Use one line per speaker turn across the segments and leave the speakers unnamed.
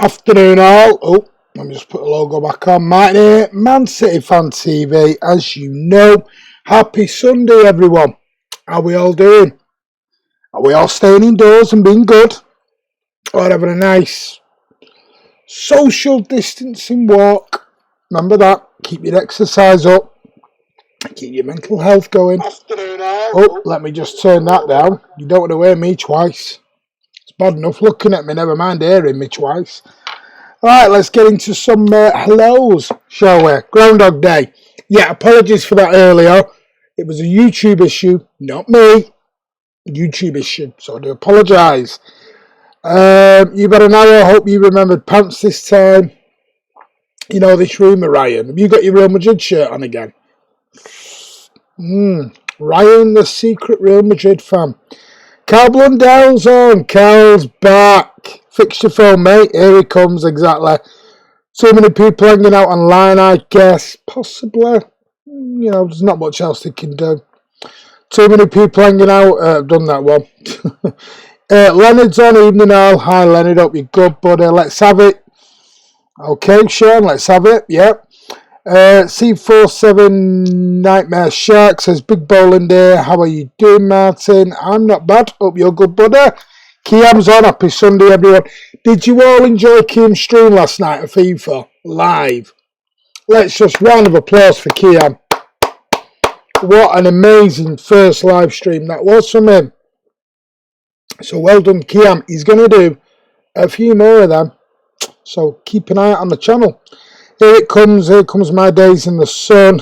Afternoon all. Oh, let me just put the logo back on. Martin here, Man City Fan TV. As you know, happy Sunday everyone. How are we all doing? Are we all staying indoors and being good? Or having a nice social distancing walk? Remember that. Keep your exercise up. Keep your mental health going.
Afternoon all.
Oh, let me just turn that down. You don't want to hear me twice. It's bad enough looking at me, never mind hearing me twice. Right, let's get into some hellos, shall we? Groundhog Day. Yeah, apologies for that earlier. It was a YouTube issue, not me. YouTube issue, so I do apologise. You've had an hour. I hope you remembered pants this time. You know this rumour, Ryan. Have you got your Real Madrid shirt on again? Ryan, the secret Real Madrid fan. Carl Blundell's on. Carl's back. Fix your phone, mate. Here he comes, exactly. So many people hanging out online, I guess. Possibly. You know, there's not much else they can do. Too many people hanging out. I've done that one. Leonard's on. Evening all. Hi, Leonard. Hope you're good, buddy. Let's have it. Okay, Sean, let's have it. Yep. C47 Nightmare Shark says, Big bowling day. How are you doing, Martin? I'm not bad. Hope you're good, buddy. Kiam's on. Happy Sunday, everyone. Did you all enjoy Kiam's stream last night of FIFA live? Let's just round of applause for Kiam. What an amazing first live stream that was from him. So well done, Kiam. He's going to do a few more of them. So keep an eye out on the channel. Here it comes. Here comes my days in the sun.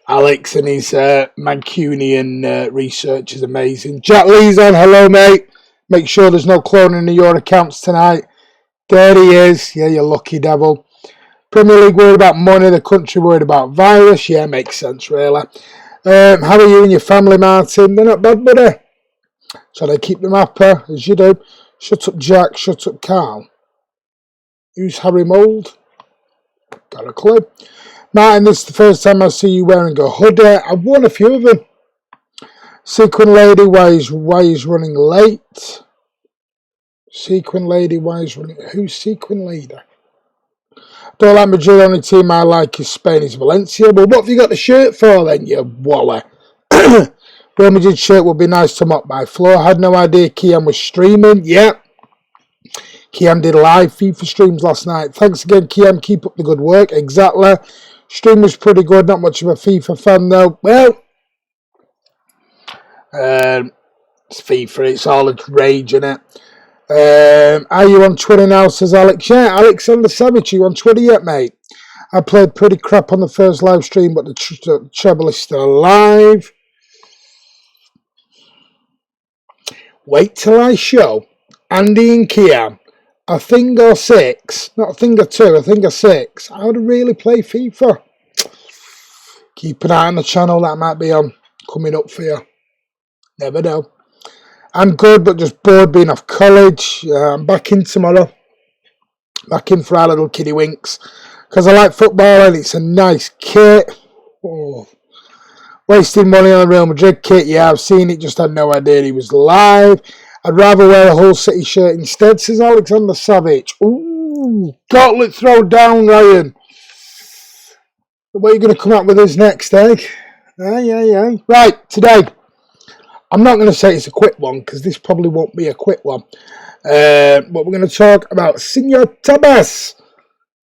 Alex and his Mancunian research is amazing. Jack Lee's on. Hello, mate. Make sure there's no cloning of your accounts tonight. There he is. Yeah, you lucky devil. Premier League worried about money. The country worried about virus. Yeah, makes sense, really. How are you and your family, Martin? They're not bad, buddy. So they keep them happy, as you do. Shut up, Jack. Shut up, Carl. Who's Harry Mould? Got a clue. Martin, this is the first time I see you wearing a hoodie. I've worn a few of them. Sequin Lady, why is running late? Sequin Lady, why is running... Who's Sequin Lady? Don't like Madrid, only team I like is Spain, is Valencia. Well, what have you got the shirt for then, you wally? Real Madrid shirt would be nice to mock by Flo. I had no idea Kiam was streaming. Yep. Kiam did live FIFA streams last night. Thanks again, Kiam. Keep up the good work. Exactly. Stream was pretty good. Not much of a FIFA fan, though. Well, it's FIFA. It's all a rage, innit? Are you on Twitter now, says Alex? Yeah, Alexander Savage. You on Twitter yet, mate? I played pretty crap on the first live stream, but the treble is still alive. Wait till I show Andy and Kiam a thing or six, not a thing or two, a thing or six, how to really play FIFA. Keep an eye on the channel, that might be coming up for you. Never know. I'm good, but just bored being off college. I'm back in tomorrow. Back in for our little kiddie winks. Because I like football and it's a nice kit. Oh. Wasting money on a Real Madrid kit. Yeah, I've seen it, just had no idea he was live. I'd rather wear a Hull City shirt instead, says Alexander Savage. Ooh, gauntlet throw down, Ryan. What are you going to come up with us next, eh? Aye. Right, today, I'm not going to say it's a quick one, because this probably won't be a quick one. But we're going to talk about Senor Tebas.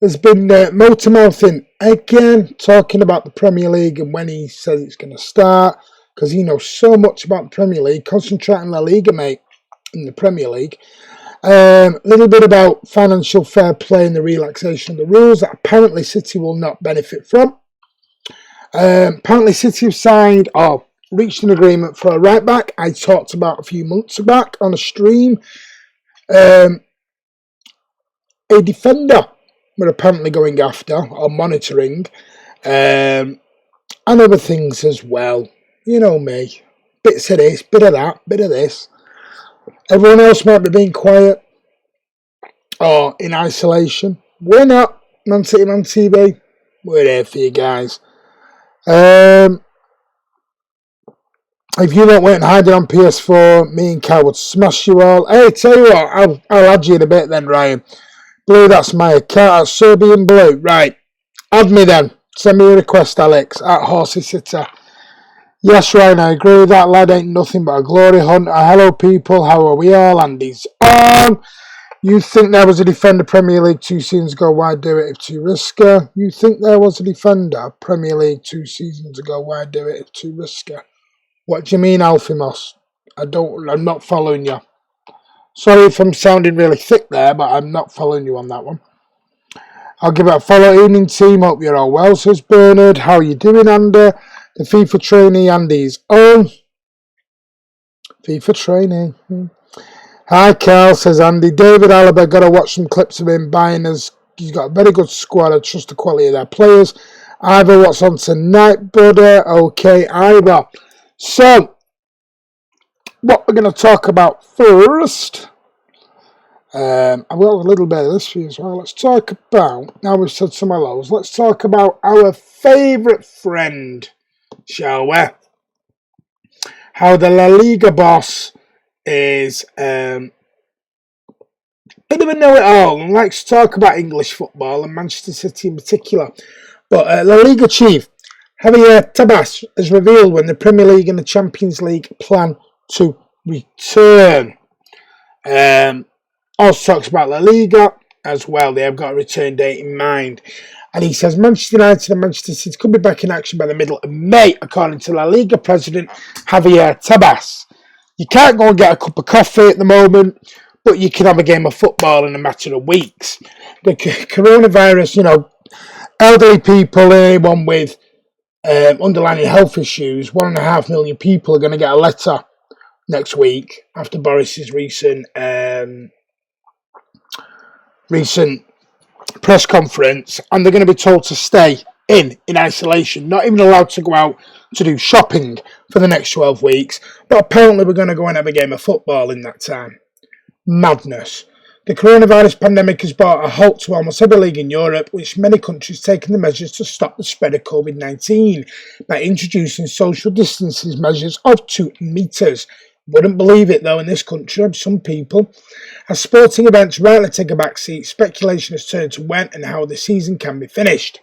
Has been motor-mouthing again, talking about the Premier League and when he says it's going to start, because he knows so much about the Premier League, concentrating on La Liga, mate, in the Premier League. A little bit about financial fair play and the relaxation of the rules that apparently City will not benefit from. Apparently City have signed or reached an agreement for a right back. I talked about a few months back on a stream. A defender we're apparently going after or monitoring, and other things as well. You know me, bits of this, bit of that, bit of this. Everyone else might be being quiet or in isolation. We're not. Man City Man TV, we're here for you guys. If you don't wait and hide it on PS4, me and Cal would smash you all. Hey, tell you what, I'll add you in a bit then, Ryan. Blue, that's my account. That's Serbian Blue. Right. Add me then. Send me a request, Alex, at Horsey Sitter. Yes, Ryan, I agree with that. Lad ain't nothing but a glory hunter. Hello, people. How are we all? Andy's on. You think there was a defender Premier League 2 seasons ago? Why do it if too risky? You think there was a defender Premier League 2 seasons ago? Why do it if too risky? What do you mean, Alfimos? I'm not following you. Sorry if I'm sounding really thick there, but I'm not following you on that one. I'll give it a follow. Evening team, hope you're all well, says Bernard. How are you doing, Andy? The FIFA trainee, Andy's on. FIFA trainee. Hi, Carl, says Andy. David Alaba, got to watch some clips of him buying us. He's got a very good squad. I trust the quality of their players. Ivor, what's on tonight, buddy? Okay, Ivor. So, what we're going to talk about first, I've got a little bit of this for you as well. Let's talk about, now we've said some of those, let's talk about our favourite friend, shall we? How the La Liga boss is bit of a know-it-all and likes to talk about English football and Manchester City in particular. But La Liga chief Javier Tebas has revealed when the Premier League and the Champions League plan to return. Also talks about La Liga as well. They have got a return date in mind. And he says Manchester United and Manchester City could be back in action by the middle of May, according to La Liga president Javier Tebas. You can't go and get a cup of coffee at the moment, but you can have a game of football in a matter of weeks. The coronavirus, elderly people, anyone with underlying health issues, 1.5 million people are going to get a letter next week after Boris's recent press conference, and they're going to be told to stay in isolation, not even allowed to go out to do shopping for the next 12 weeks, but apparently we're going to go and have a game of football in that time. Madness. The coronavirus pandemic has brought a halt to almost every league in Europe, with many countries taking the measures to stop the spread of COVID-19 by introducing social distancing measures of 2 metres. Wouldn't believe it though in this country, some people. As sporting events rightly take a backseat, speculation has turned to when and how the season can be finished.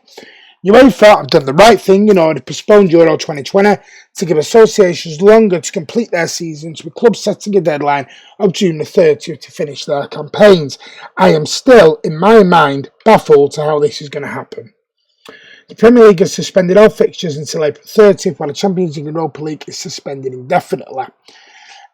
UEFA have done the right thing in order to postpone Euro 2020 to give associations longer to complete their seasons, with clubs setting a deadline of June the 30th to finish their campaigns. I am still, in my mind, baffled to how this is going to happen. The Premier League has suspended all fixtures until April 30th, while the Champions League and Europa League is suspended indefinitely.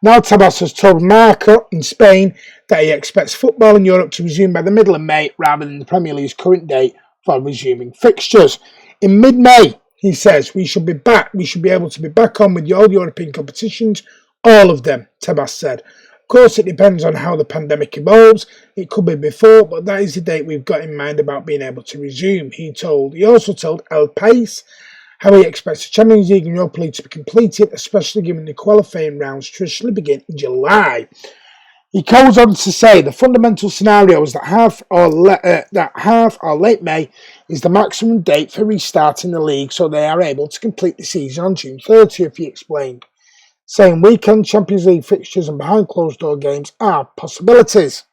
Now Tebas has told Marca in Spain that he expects football in Europe to resume by the middle of May rather than the Premier League's current date for resuming fixtures. In mid-May, he says, we should be back. We should be able to be back on with all European competitions, all of them, Tebas said. Of course, it depends on how the pandemic evolves. It could be before, but that is the date we've got in mind about being able to resume, he told. He also told El País how he expects the Champions League and Europa League to be completed, especially given the qualifying rounds traditionally begin in July. He goes on to say the fundamental scenario is that half or late May is the maximum date for restarting the league, so they are able to complete the season on June 30th, he explained, saying weekend Champions League fixtures and behind closed door games are possibilities.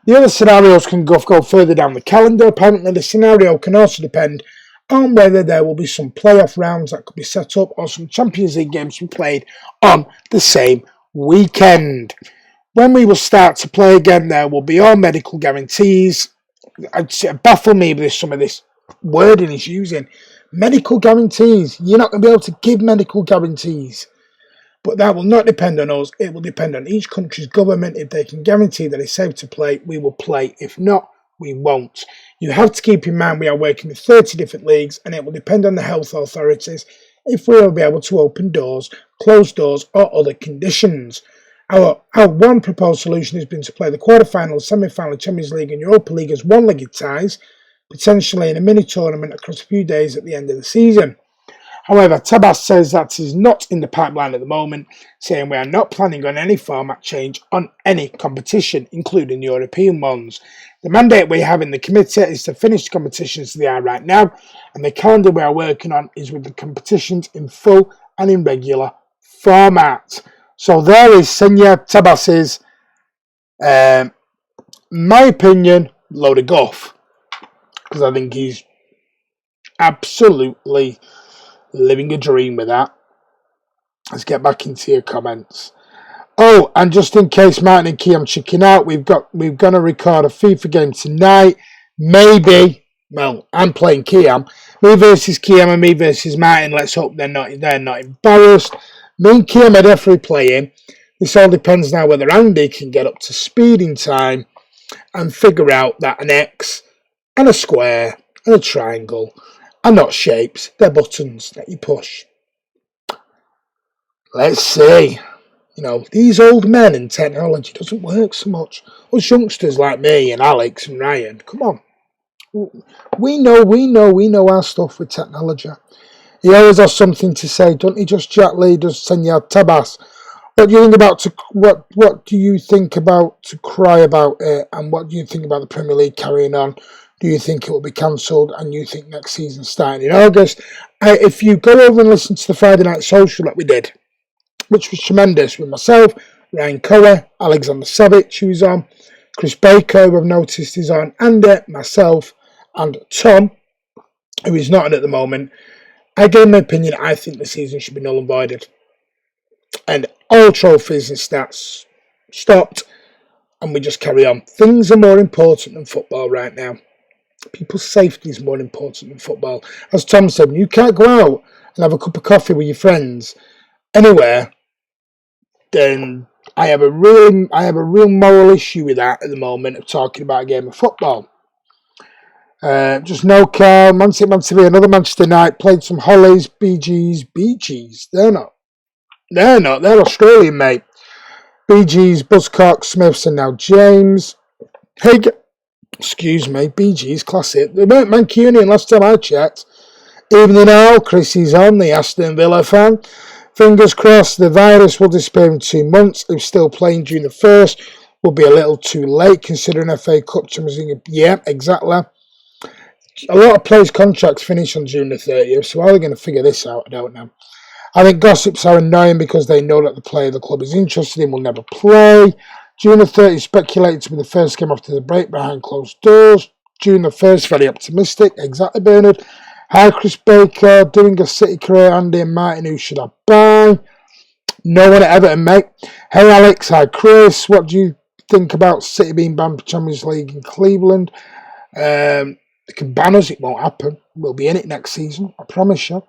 The other scenarios can go further down the calendar. Apparently the scenario can also depend on whether there will be some playoff rounds that could be set up or some Champions League games to be played on the same weekend. When we will start to play again, there will be all medical guarantees. It baffles me with some of this wording he's using. Medical guarantees. You're not going to be able to give medical guarantees. But that will not depend on us. It will depend on each country's government. If they can guarantee that it's safe to play, we will play. If not, we won't. You have to keep in mind we are working with 30 different leagues, and it will depend on the health authorities if we will be able to open doors, close doors, or other conditions. Our one proposed solution has been to play the quarterfinals, semi-final, Champions League and Europa League as one-legged ties, potentially in a mini-tournament across a few days at the end of the season. However, Tebas says that is not in the pipeline at the moment, saying we are not planning on any format change on any competition, including the European ones. The mandate we have in the committee is to finish the competitions they are right now, and the calendar we are working on is with the competitions in full and in regular format. So there is Senor Tebas's, my opinion, load of guff, because I think he's absolutely living a dream with that. Let's get back into your comments. Oh, and just in case Martin and Kiam chicken out, we're gonna record a FIFA game tonight. Maybe. Well, I'm playing Kiam. Me versus Kiam and me versus Martin. Let's hope they're not embarrassed. Me and Kiam are definitely playing. This all depends now whether Andy can get up to speed in time and figure out that an X and a square and a triangle are not shapes, they're buttons that you push. Let's see. You know, these old men and technology doesn't work so much. Us youngsters like me and Alex and Ryan, come on. We know our stuff with technology. He always has something to say, don't he? Just Jack Lee, does Senor Tebas. What do you think about to cry about it, and what do you think about the Premier League carrying on? Do you think it will be cancelled, and you think next season starting in August? If you go over and listen to the Friday Night Social that we did, which was tremendous, with myself, Ryan Coe, Alexander Savic, who's on, Chris Baker, who I've noticed is on, Andy, myself, and Tom, who is not on at the moment. I gave my opinion. I think the season should be null and voided, and all trophies and stats stopped, and we just carry on. Things are more important than football right now. People's safety is more important than football. As Tom said, you can't go out and have a cup of coffee with your friends anywhere, then I have a real moral issue with that at the moment of talking about a game of football. Just no car, Man City, another Manchester night, played some Hollies, BGs. They're not. They're Australian, mate. BGs, Buzzcock, Smiths, and now James. BGs, classic. They weren't Mancunian last time I checked. Evening all, Chrissy's on, the Aston Villa fan. Fingers crossed the virus will disappear in 2 months. If still playing during the first, will be a little too late considering FA Cup Champions. Yeah, exactly. A lot of players' contracts finish on June the 30th, so how are they going to figure this out? I don't know. I think gossips are annoying because they know that the player the club is interested in will never play. June the 30th speculated to be the first game after the break behind closed doors. June the 1st, very optimistic. Exactly, Bernard. Hi, Chris Baker. Doing a City career, Andy and Martin, who should I buy? No one at Everton, mate. Hey, Alex. Hi, Chris. What do you think about City being banned for Champions League in Cleveland? They can ban us. It won't happen. We'll be in it next season. I promise you.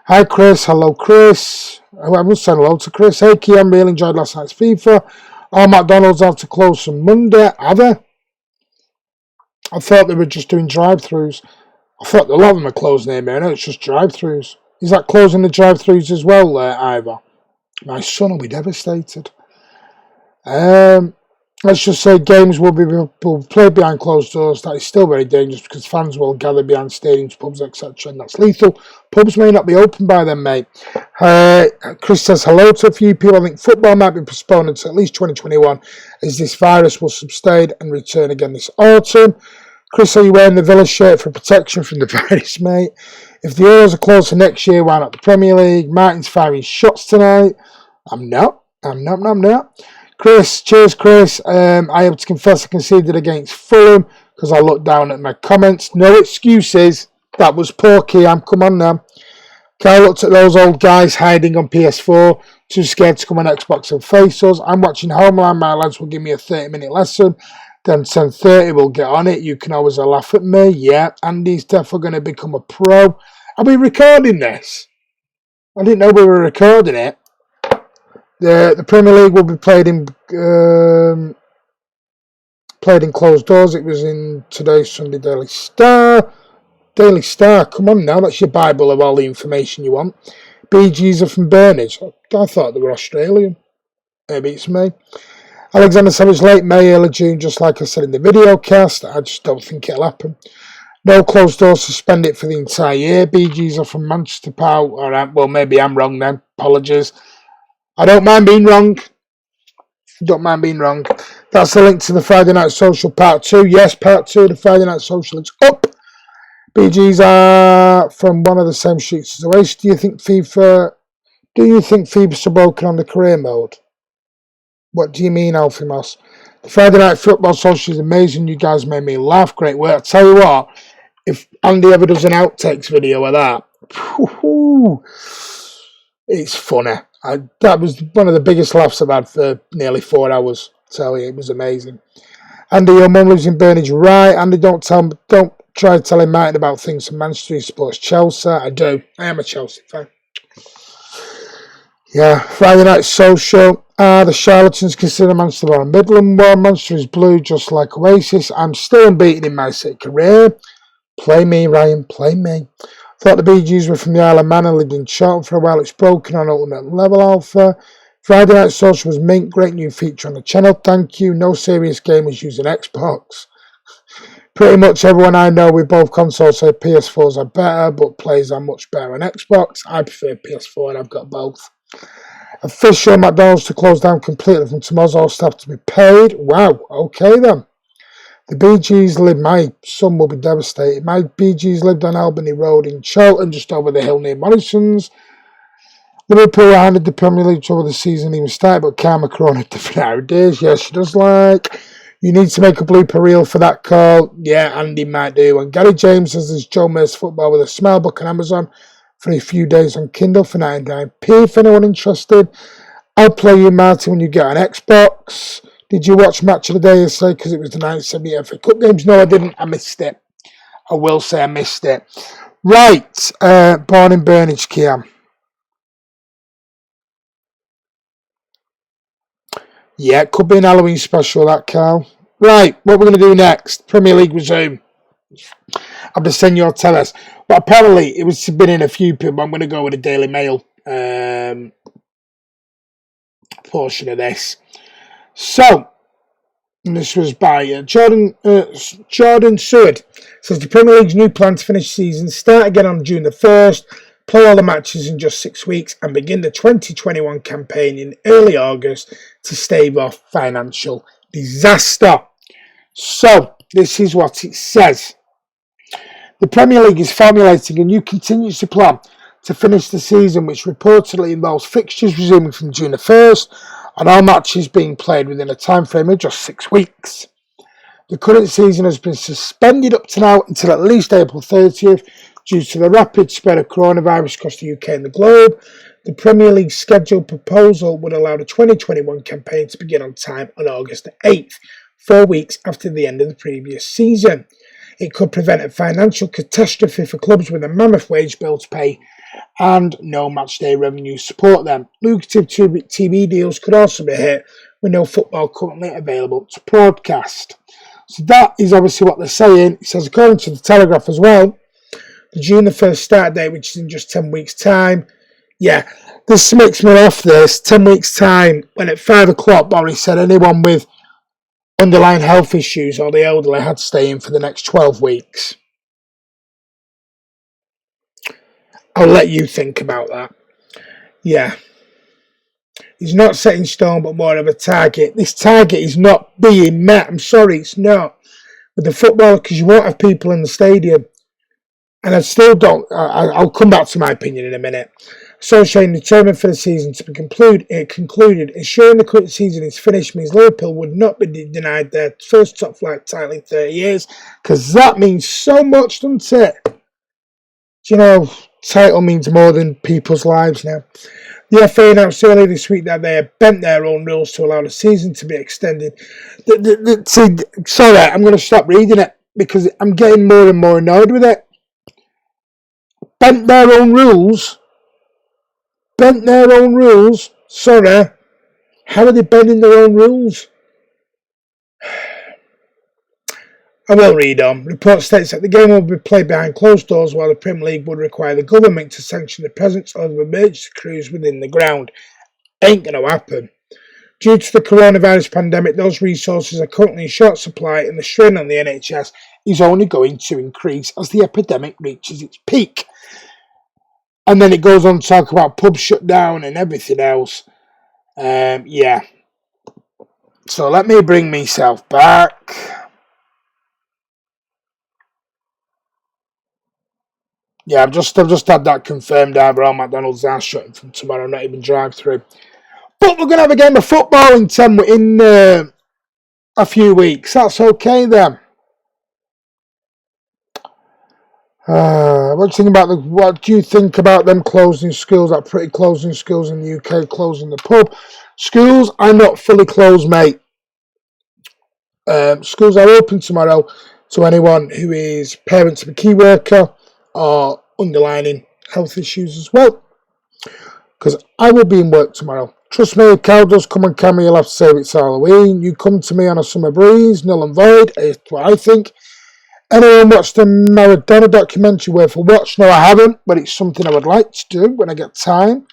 Hi, Chris. Hello, Chris. I will say hello to Chris. Hey, Kian. Really enjoyed last night's FIFA. All McDonald's have to close on Monday. Are they? I thought they were just doing drive-thrus. I thought a lot of them are closing here, man. It's just drive-thrus. Is that closing the drive-thrus as well, Ivor? My son will be devastated. Let's just say games will be played behind closed doors. That is still very dangerous because fans will gather behind stadiums, pubs, etc. And that's lethal. Pubs may not be open by then, mate. Chris says hello to a few people. I think football might be postponed until at least 2021 as this virus will subside and return again this autumn. Chris, are you wearing the Villa shirt for protection from the virus, mate? If the Euros are closed for next year, why not the Premier League? Martin's firing shots tonight. I'm not. Chris, cheers, Chris. I have to confess I conceded against Fulham because I looked down at my comments. No excuses. That was poor, Kiam. Come on now. I looked at those old guys hiding on PS4, too scared to come on Xbox and face us. I'm watching Homeland. My lads will give me a 30-minute lesson. Then 10:30 we'll get on it. You can always laugh at me. Yeah, Andy's definitely going to become a pro. Are we recording this? I didn't know we were recording it. The Premier League will be played in closed doors. It was in today's Sunday Daily Star. Daily Star, come on now, that's your Bible of all the information you want. BGs are from Burnage. I thought they were Australian. Maybe it's me. Alexander Savage, late May, early June, just like I said in the video cast. I just don't think it'll happen. No closed doors, suspend it for the entire year. BGs are from Manchester Power. Alright, well, maybe I'm wrong then. Apologies. I don't mind being wrong. That's the link to the Friday Night Social Part 2. Yes, Part 2 of the Friday Night Social is up. BGs are from one of the same streets as the race. Do you think FIFA's broken on the career mode? What do you mean, Alfie Moss? The Friday Night Football Social is amazing. You guys made me laugh. Great work. I tell you what, if Andy ever does an outtakes video of that, it's funny. That was one of the biggest laughs I've had for nearly 4 hours. I tell you, it was amazing. Andy, your mum lives in Burnage, right? Andy, don't try telling Martin about things from Manchester. He supports Chelsea. I do. I am a Chelsea fan. Yeah, Friday Night Social. The charlatans consider Manchester a Midland one. Manchester is blue, just like Oasis. I'm still unbeaten in my City career. Play me, Ryan. Play me. Thought the BGs were from the Isle of Man and lived in Charlton for a while. It's broken on Ultimate Level Alpha. Friday Night Social was mint. Great new feature on the channel. Thank you. No serious gamers using Xbox. Pretty much everyone I know with both consoles say PS4s are better, but plays are much better on Xbox. I prefer PS4 and I've got both. Official McDonald's to close down completely from tomorrow. All staff to be paid. Wow. Okay then. The BGs live. My son will be devastated. My BGs lived on Albany Road in Charlton, just over the hill near Morrison's. Liverpool handed the Premier League over the season even started, but Karma Corona had different ideas. Yes, she does like. You need to make a blooper reel for that call. Yeah, Andy might do. And Gary James says there's Joe Mears Football with a smile book on Amazon for a few days on Kindle for 99p. If anyone interested, I'll play you, Martin, when you get an Xbox. Did you watch Match of the Day yesterday? Because it was the 1970 FA Cup games. No, I didn't. I missed it. I will say I missed it. Right. Born in Burnage, Kiam. Yeah, it could be an Halloween special, that, Carl. Right, what we're going to do next. Premier League resume. I'm just saying you'll tell us. But apparently, it was been in a few people. I'm going to go with the Daily Mail portion of this. So, and this was by Jordan Seward. Says the Premier League's new plan to finish the season, start again on June the 1st, play all the matches in just 6 weeks, and begin the 2021 campaign in early August to stave off financial disaster. So, this is what it says. The Premier League is formulating a new contingency plan to finish the season, which reportedly involves fixtures resuming from June the 1st and all matches being played within a time frame of just 6 weeks. The current season has been suspended up to now until at least April 30th due to the rapid spread of coronavirus across the UK and the globe. The Premier League's scheduled proposal would allow the 2021 campaign to begin on time on August 8th, 4 weeks after the end of the previous season. It could prevent a financial catastrophe for clubs with a mammoth wage bill to pay and no matchday revenue to support them. Lucrative TV deals could also be hit with no football currently available to broadcast. So that is obviously what they're saying. It says, according to the Telegraph as well, the June the 1st start date, which is in just 10 weeks' time. Yeah, this makes me off this. 10 weeks' time, when at 5 o'clock, Boris said anyone with underlying health issues or the elderly had to stay in for the next 12 weeks. I'll let you think about that. Yeah. It's not set in stone, but more of a target. This target is not being met. I'm sorry, it's not. With the football, because you won't have people in the stadium. And I still don't. I'll come back to my opinion in a minute. Association determined for the season to be concluded, ensuring the current season is finished means Liverpool would not be denied their first top flight title in 30 years, because that means so much, doesn't it? Do you know, title means more than people's lives now. The FA announced earlier this week that they had bent their own rules to allow the season to be extended. Sorry, I'm going to stop reading it because I'm getting more and more annoyed with it. Bent their own rules? Sorry. How are they bending their own rules? I will read on. Report states that the game will be played behind closed doors, while the Premier League would require the government to sanction the presence of emergency crews within the ground. Ain't going to happen. Due to the coronavirus pandemic, those resources are currently in short supply, and the strain on the NHS is only going to increase as the epidemic reaches its peak. And then it goes on to talk about pub shutdown and everything else. Yeah. So let me bring myself back. Yeah, I've just had that confirmed. Overall, McDonald's are shutting from tomorrow, not even drive-through. But we're going to have a game of football in a few weeks. That's okay then. What do you think about them closing schools? That pretty closing schools in the UK, closing the pub. Schools are not fully closed, mate. Schools are open tomorrow to anyone who is parent of a key worker or underlying health issues as well. Because I will be in work tomorrow. Trust me, if Cal does come and camera, you'll have to save it's Halloween. You come to me on a summer breeze, null and void, is what I think. Anyone watched the Maradona documentary worth a watch? No, I haven't, but it's something I would like to do when I get time.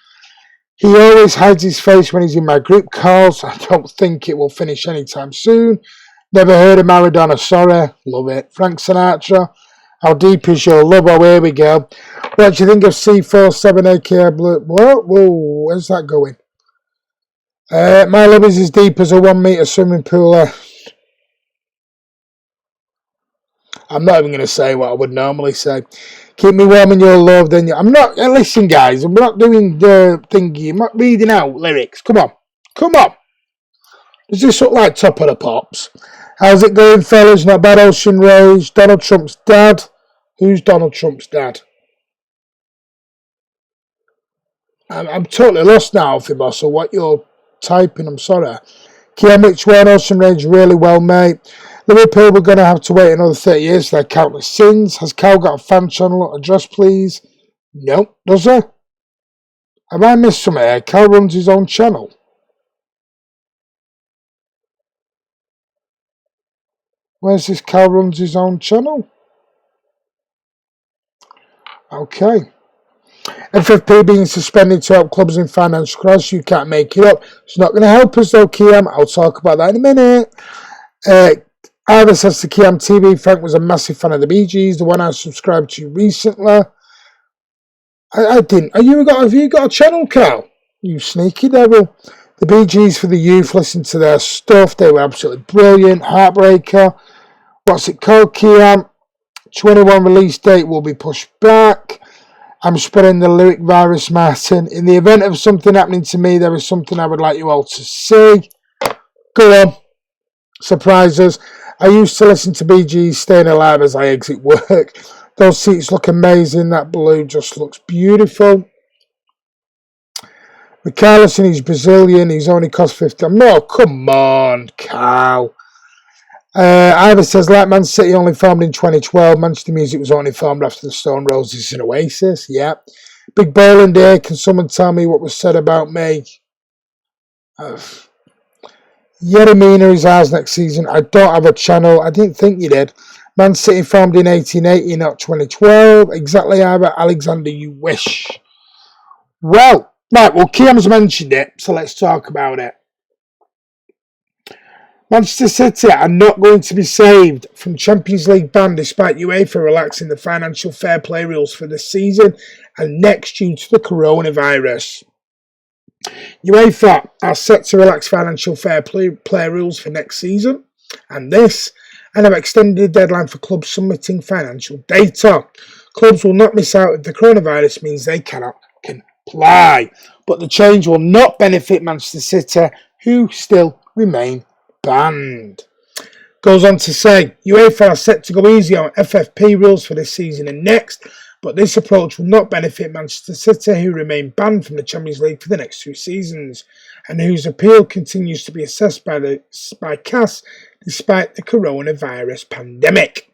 He always hides his face when he's in my group calls. I don't think it will finish anytime soon. Never heard of Maradona, sorry. Love it. Frank Sinatra, how deep is your love? Oh, here we go. What do you think of C47 aka Blue? Whoa, where's that going? My love is as deep as a 1 metre swimming pool. I'm not even going to say what I would normally say. Keep me warm in your love, then you... I'm not... Listen, guys, I'm not doing the thingy. I'm not reading out lyrics. Come on. Come on. Does this look like Top of the Pops? How's it going, fellas? Not bad, Ocean Rage. Donald Trump's dad. Who's Donald Trump's dad? I'm totally lost now, Fibos, so what you're typing, I'm sorry. Kiam, which one? Ocean Rage really well, mate. Liverpool, we're going to have to wait another 30 years for their countless sins. Has Cal got a fan channel address, please? No, does he? Have I missed something here? Cal runs his own channel. Where's this Cal runs his own channel? Okay. FFP being suspended to help clubs in financial crisis. You can't make it up. It's not going to help us though, Kiam. I'll talk about that in a minute. Ivor says to Kiam TV, Frank was a massive fan of the Bee Gees, the one I subscribed to recently. I didn't. Have you got a channel, Cal? You sneaky devil. The Bee Gees for the youth, listen to their stuff. They were absolutely brilliant. Heartbreaker. What's it called, Kiam? 21 release date will be pushed back. I'm spreading the lyric virus, Martin. In the event of something happening to me, there is something I would like you all to see. Go on. Surprise us. I used to listen to Bee Gees Staying Alive as I exit work. Those seats look amazing. That blue just looks beautiful. Richarlison, he's Brazilian. He's only cost 50. No, come on, Cal. Ivor says, like Man City only formed in 2012. Manchester Music was only formed after the Stone Roses and Oasis. Yeah. Big Boland here. Can someone tell me what was said about me? Yeremina is ours next season. I don't have a channel. I didn't think you did. Man City formed in 1880, not 2012. Exactly, Ivor. Alexander, you wish. Well, right, Kiam's mentioned it, so let's talk about it. Manchester City are not going to be saved from Champions League ban despite UEFA relaxing the financial fair play rules for this season and next due to the coronavirus. UEFA are set to relax financial fair play rules for next season and have extended the deadline for clubs submitting financial data. Clubs will not miss out if the coronavirus means they cannot comply, but the change will not benefit Manchester City, who still remain banned. Goes on to say, UEFA are set to go easy on FFP rules for this season and next, but this approach will not benefit Manchester City, who remain banned from the Champions League for the next 2 seasons, and whose appeal continues to be assessed by CAS despite the coronavirus pandemic.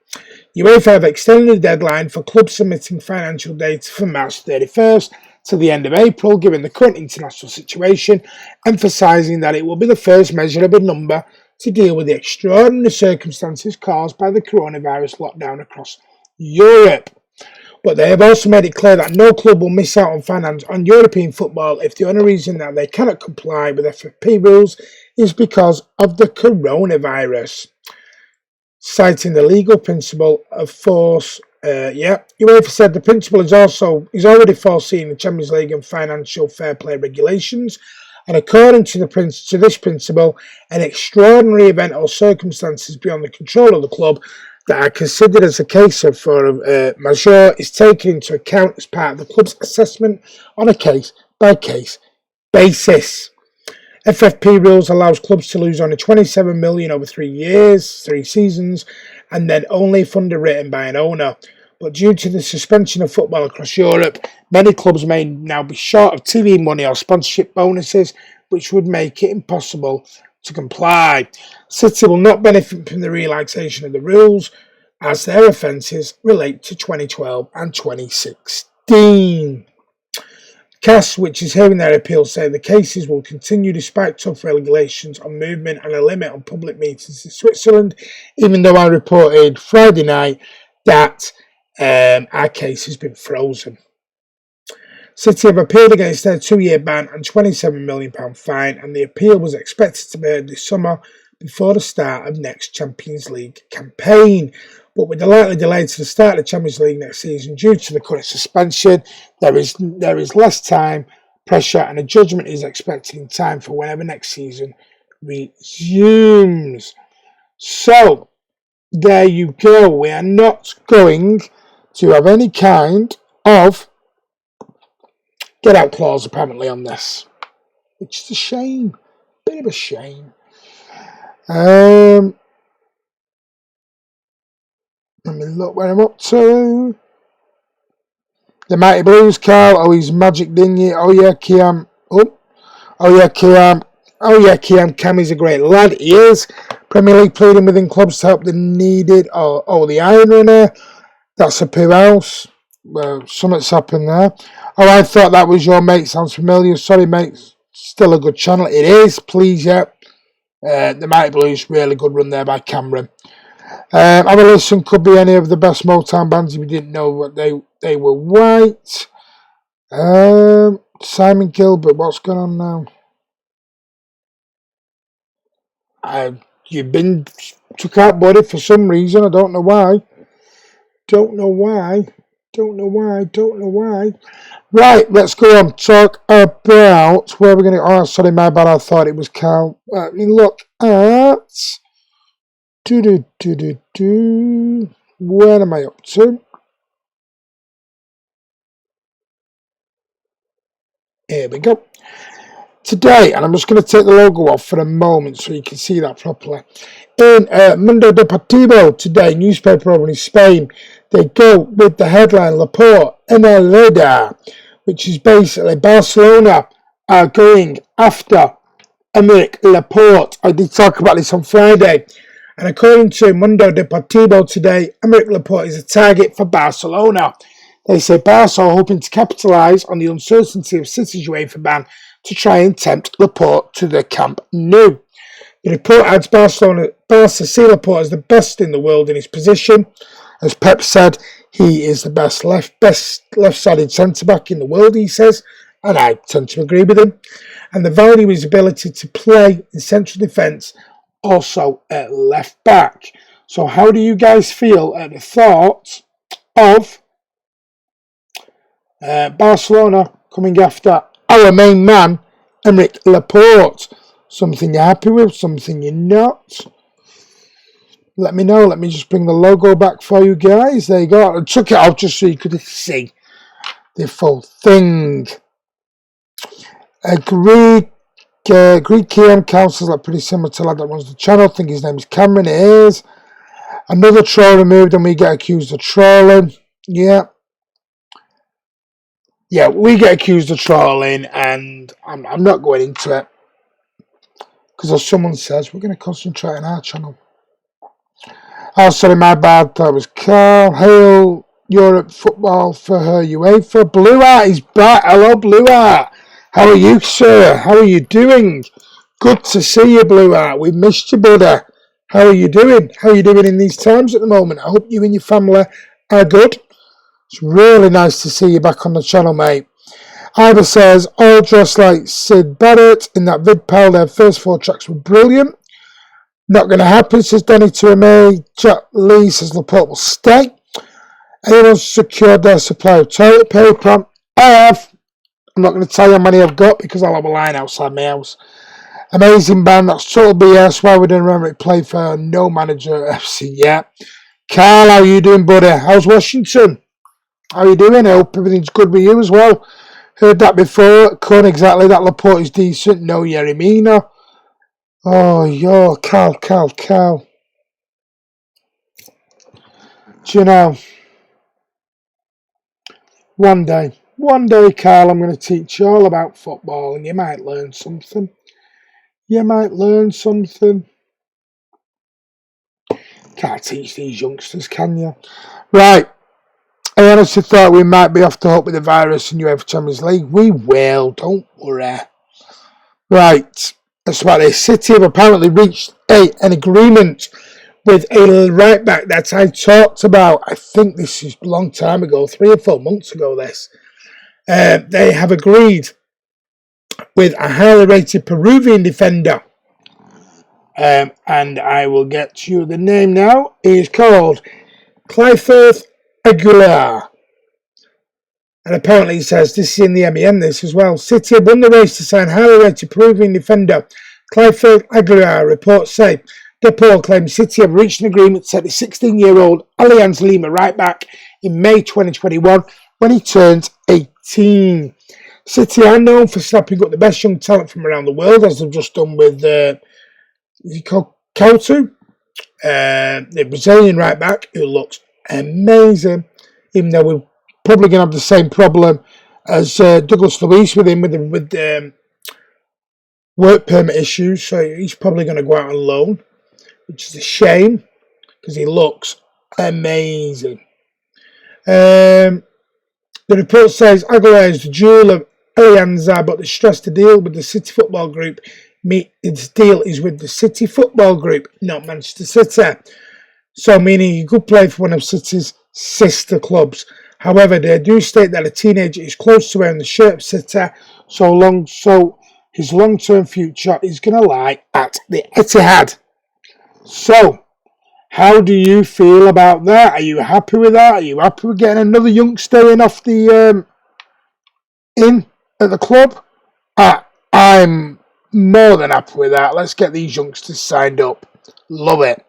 UEFA have extended the deadline for clubs submitting financial data from March 31st to the end of April, given the current international situation, emphasising that it will be the first measurable number to deal with the extraordinary circumstances caused by the coronavirus lockdown across Europe. But they have also made it clear that no club will miss out on finance on European football if the only reason that they cannot comply with FFP rules is because of the coronavirus. citing the legal principle of force. UEFA said the principle is already foreseen in Champions League and financial fair play regulations, and according to this principle, an extraordinary event or circumstances beyond the control of the club that are considered as a case of force majeure is taken into account as part of the club's assessment on a case-by-case basis. FFP rules allows clubs to lose only 27 million over 3 seasons, and then only if underwritten by an owner. But due to the suspension of football across Europe, many clubs may now be short of TV money or sponsorship bonuses, which would make it impossible to comply. City will not benefit from the relaxation of the rules, as their offences relate to 2012 and 2016. CAS, which is hearing their appeal, say the cases will continue despite tough regulations on movement and a limit on public meetings in Switzerland, even though I reported Friday night that our case has been frozen. City have appealed against their 2-year ban and £27 million fine, and the appeal was expected to be heard this summer before the start of next Champions League campaign. But with the likely delay to the start of the Champions League next season due to the current suspension, there is less time, pressure, and a judgment is expected in time for whenever next season resumes. So, there you go. We are not going to have any kind of get-out clause, apparently, on this. Which is a shame. Bit of a shame. Let me look where I'm up to. The Mighty Blues, Carl. Oh, he's magic, didn't you? Oh, yeah, Kiam. Kiam. Cam is a great lad. He is. Premier League pleading within clubs to help the needed. Oh, the Iron Runner. That's a poo house. Well, something's happened there. Oh, I thought that was your mate. Sounds familiar. Sorry, mate. Still a good channel. It is. Please, yeah. The Mighty Blues, really good run there by Cameron. Have a listen, could be any of the best Motown bands if you didn't know what they were white. Simon Gilbert, what's going on now? You've been took out, buddy, for some reason. I don't know why. Don't know why. Right, let's go on. Talk about where we're going to... Oh, sorry, my bad. I thought it was Cal. Let me look at... Where am I up to? Here we go. Today, and I'm just going to take the logo off for a moment so you can see that properly. In Mundo Deportivo today, newspaper over in Spain, they go with the headline Laporte en la Liga, which is basically Barcelona are going after Aymeric Laporte. I did talk about this on Friday. And according to Mundo Deportivo today, Aymeric Laporte is a target for Barcelona. They say Barca are hoping to capitalise on the uncertainty of City's UEFA ban to try and tempt Laporte to the Camp Nou. The report adds Barca see Laporte as the best in the world in his position. As Pep said, he is the best left-sided centre-back in the world, he says, and I tend to agree with him. And the value of his ability to play in central defence, also at left back. So how do you guys feel at the thought of Barcelona coming after our main man, Aymeric Laporte? Something you're happy with, something you're not? Let me know. Let me just bring the logo back for you guys. There you go. I took it out just so you could see the full thing. Greek KM councils are pretty similar to the lad that runs the channel. I think his name is Cameron. It is. Another troll removed and we get accused of trolling. Yeah, we get accused of trolling and I'm not going into it. Because as someone says, we're going to concentrate on our channel. Oh, sorry, my bad. That was Carl. Hail Europe football for her UEFA. Blue Art is back. Hello, Blue Art. How are you, sir? How are you doing? Good to see you, Blue Art. We've missed you, brother. How are you doing? How are you doing in these times at the moment? I hope you and your family are good. It's really nice to see you back on the channel, mate. Ivor says, all dressed like Sid Barrett in that vid pal. Their first 4 tracks were brilliant. Not going to happen, says Danny to me. Jack Lee says Laporte will stay. Anyone's secured their supply of toilet paper? I have. I'm not going to tell you how many I've got because I'll have a line outside my house. Amazing band, that's total BS. Why would Emmerich play for no manager at FC yet? Carl, how you doing, buddy? How's Washington? How you doing? I hope everything's good with you as well. Heard that before. Couldn't exactly. That Laporte is decent. No Yeremina. Oh, yo, Carl. Do you know, one day, Carl, I'm going to teach you all about football and you might learn something. Can't teach these youngsters, can you? Right. I honestly thought we might be off the hook with the virus in UEFA Champions League. We will, don't worry. Right. That's about it. City have apparently reached an agreement with a right back that I talked about. I think this is a long time ago, 3 or 4 months ago, this. They have agreed with a highly rated Peruvian defender. And I will get you the name now. He is called Clifford Aguilar. And apparently he says, this is in the MEN this as well. City have won the race to sign highly rated Peruvian defender Clifford Aguilar. Reports say Depor claims City have reached an agreement to set the 16-year-old Alianza Lima right back in May 2021 when he turns 18. City are known for snapping up the best young talent from around the world, as they've just done with Couto, the Brazilian right back, who looks amazing, even though we're probably going to have the same problem as Douglas Luiz with him with work permit issues, so he's probably going to go out on loan, which is a shame because he looks amazing. The report says Aguilar is the jewel of Alianza, but they stress the deal with the City Football Group. Its deal is with the City Football Group, not Manchester City. So meaning he could play for one of City's sister clubs. However, they do state that a teenager is close to wearing the shirt of City, so his long-term future is going to lie at the Etihad. So, how do you feel about that? Are you happy with that? Are you happy with getting another youngster in off the in at the club? I'm more than happy with that. Let's get these youngsters signed up. Love it.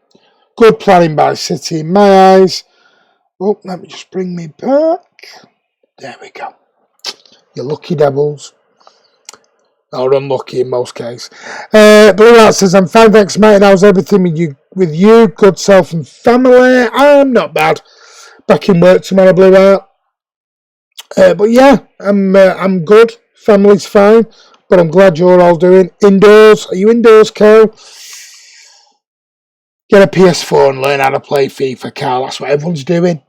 Good planning by City in my eyes. Oh, let me just bring me back. There we go. You lucky devils. Or unlucky in most cases. Blue Art says, I'm fine, thanks, mate. How's everything with you? Good self and family? I'm not bad. Back in work tomorrow, Blue Art. But yeah, I'm good. Family's fine. But I'm glad you're all doing indoors. Are you indoors, Carl? Get a PS4 and learn how to play FIFA, Carl. That's what everyone's doing.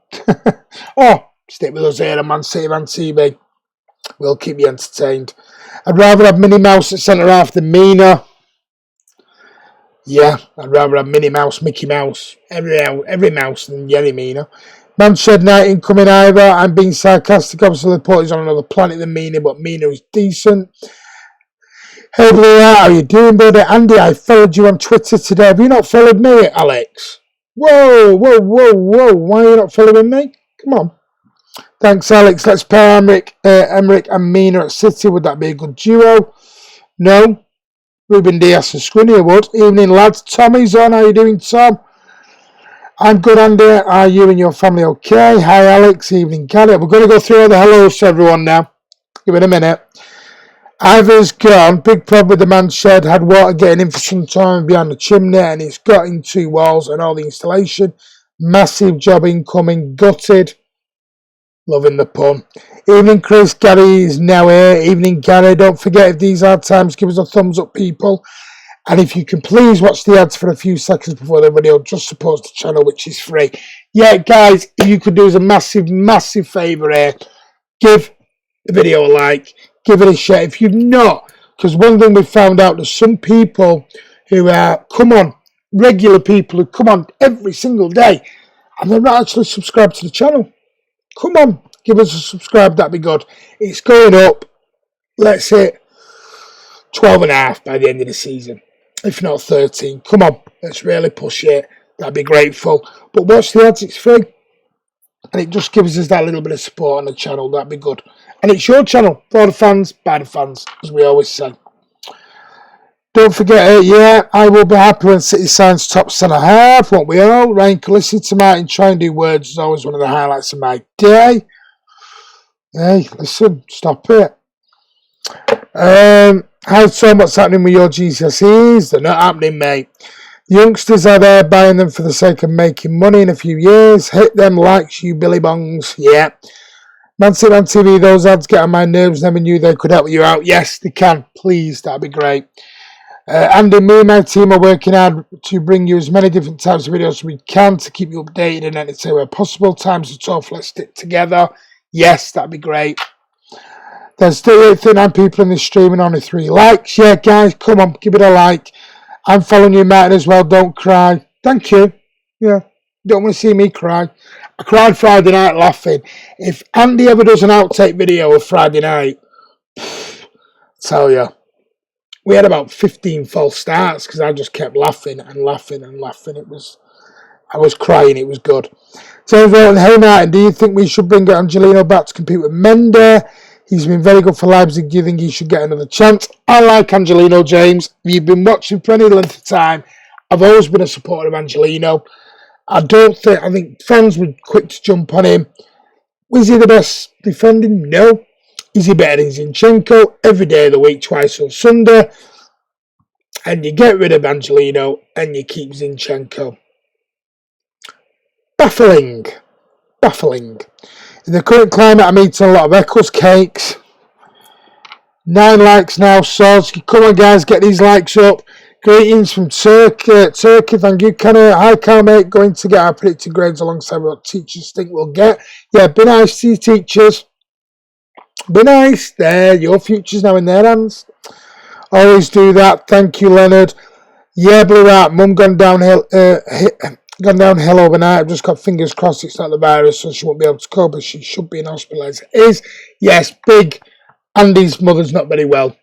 Or stick with us here on Man City Man TV. We'll keep you entertained. I'd rather have Minnie Mouse at centre half than Mina. Yeah, I'd rather have Minnie Mouse, Mickey Mouse, every mouse than Yerry Mina. Manshed Knight incoming either. I'm being sarcastic. Obviously, the port is on another planet than Mina, but Mina is decent. Hey, Blue, how are you doing, buddy? Andy, I followed you on Twitter today. Have you not followed me, Alex? Whoa. Why are you not following me? Come on. Thanks, Alex. Let's pair Emmerich and Mina at City. Would that be a good duo? No. Ruben Diaz and Squinny would. Evening, lads. Tommy's on. How are you doing, Tom? I'm good, Andy. Are you and your family okay? Hi, Alex. Evening, Gary. We're going to go through all the hellos to everyone now. Give it a minute. Ivor's gone. Big problem with the man's shed. Had water getting in for some time behind the chimney, and it's got in 2 walls and all the installation. Massive job incoming. Gutted. Loving the pun. Evening, Chris. Gary is now here. Evening, Gary. Don't forget, if these are times, give us a thumbs up, people. And if you can please watch the ads for a few seconds before the video, just support the channel, which is free. Yeah, guys, if you could do us a massive favour here, give the video a like, give it a share. If you've not, because one thing we found out, there's some people who regular people who come on every single day, and they're not actually subscribed to the channel. Come on, give us a subscribe, that'd be good. It's going up, let's hit 12.5 by the end of the season, if not 13. Come on, Let's really push it. That'd be grateful. But watch the ads, it's free. And it just gives us that little bit of support on the channel. That'd be good. And it's your channel. For the fans, by the fans, as we always say. Don't forget, I will be happy when City signs top centre-half, won't we all? Ryan Khaleesi tonight and try and do words is always one of the highlights of my day. Hey, listen, stop it. Hi Tom, what's happening with your GCSEs? They're not happening, mate. The youngsters are there buying them for the sake of making money in a few years. Hit them likes, you Billy Bongs. Yeah. Man City on TV, those ads get on my nerves. Never knew they could help you out. Yes, they can. Please, that'd be great. Andy, me and my team are working hard to bring you as many different types of videos as we can to keep you updated and entertained where possible. Times are tough. Let's stick together. Yes, that'd be great. There's still 839 people in this stream and only 3 likes. Yeah, guys, come on, give it a like. I'm following you, Martin, as well. Don't cry. Thank you. Yeah, don't want to see me cry. I cried Friday night laughing. If Andy ever does an outtake video of Friday night, I tell you. We had about 15 false starts because I just kept laughing and laughing and laughing. I was crying. It was good. So, hey Martin, do you think we should bring Angelino back to compete with Mender? He's been very good for Leipzig. Do you think he should get another chance? I like Angelino, James. If you've been watching for any length of time, I've always been a supporter of Angelino. I think fans were quick to jump on him. Was he the best defending? No. Is he better than Zinchenko? Every day of the week, twice on Sunday. And you get rid of Angelino and you keep Zinchenko. Baffling. In the current climate, I'm eating a lot of Eccles cakes. 9 likes now, Swords. Come on, guys, get these likes up. Greetings from Turkey. Thank you, Kenny. Hi, Cal, mate. Going to get our predicted grades alongside what teachers think we'll get. Yeah, be nice to you, teachers. Be nice. There, your future's now in their hands. Always do that. Thank you, Leonard. Yeah, Blue Art. Mum gone downhill overnight. I've just got fingers crossed it's not the virus, so she won't be able to cope, but she should be in hospital as it is. Yes, big. Andy's mother's not very well.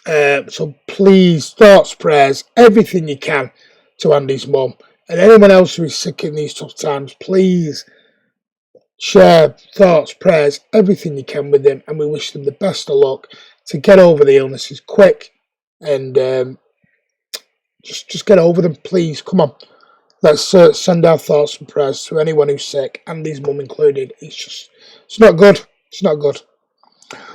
So please, thoughts, prayers, everything you can to Andy's mum. And anyone else who is sick in these tough times, please share thoughts, prayers, everything you can with them, and we wish them the best of luck to get over the illnesses quick and just get over them, please. Come on, let's send our thoughts and prayers to anyone who's sick, Andy's mum included. It's not good. It's not good.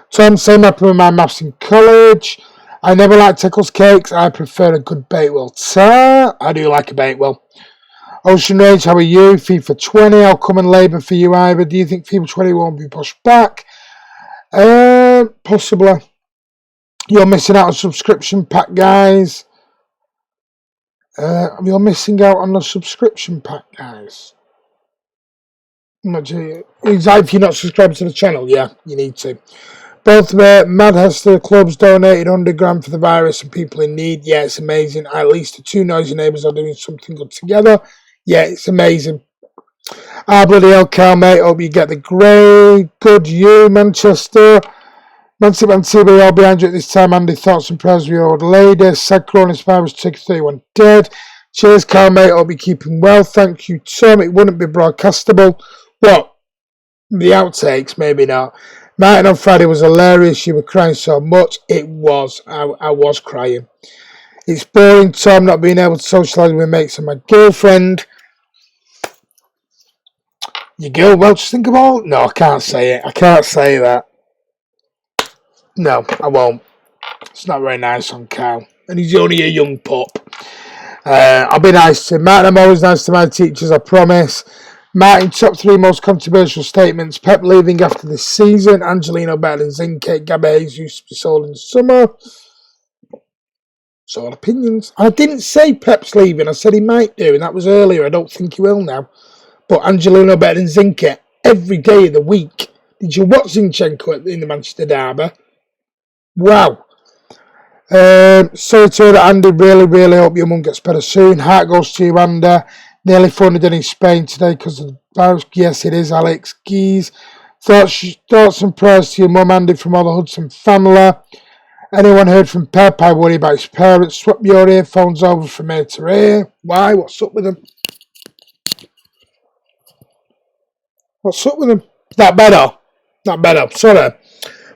Tom, same happened with my maths in college. I never liked Eccles cakes. I prefer a good Bakewell tart. I do like a Bakewell. Ocean Rage, how are you? FIFA 20, I'll come and labour for you, Ivor. Do you think FIFA 20 won't be pushed back? Possibly. You're missing out on subscription pack, guys. You're missing out on the subscription pack, guys. If you're not subscribed to the channel, yeah, you need to. Both Mad Hester clubs donated 100 grand for the virus and people in need. Yeah, it's amazing. At least the 2 noisy neighbours are doing something good together. Yeah, it's amazing. Bloody hell, Cal, mate. Hope you get the grade. Good, you, Manchester. Man City, all behind you at this time. Andy, thoughts and prayers with your old lady. Sad coronavirus took 31 dead. Cheers, Cal, mate. Hope you're keeping well. Thank you, Tom. It wouldn't be broadcastable. What? The outtakes? Maybe not. Martin on Friday was hilarious. You were crying so much. It was. I was crying. It's boring, Tom, not being able to socialise with mates and my girlfriend. Your girl, well, just think about... No, I can't say it. I can't say that. No, I won't. It's not very nice on Cal. And he's only a young pup. I'll be nice to him. Martin, I'm always nice to my teachers, I promise. Martin, top 3 most controversial statements. Pep leaving after this season. Angelino better than Zinke. Gabbe used to be sold in the summer. It's all opinions. I didn't say Pep's leaving. I said he might do, and that was earlier. I don't think he will now. But Angelino better than Zinke every day of the week. Did you watch Zinchenko in the Manchester derby? Wow. Sorry to hear that, Andy. Really, really hope your mum gets better soon. Heart goes to you, Andy. Nearly 400 in Spain today because of the virus. Yes, it is, Alex. Geese. Thoughts and prayers to your mum, Andy, from all the Hudson family. Anyone heard from Pep? I worry about his parents. Swap your earphones over from ear to ear. Why? What's up with them? What's up with them? Not better. Not better. Sorry.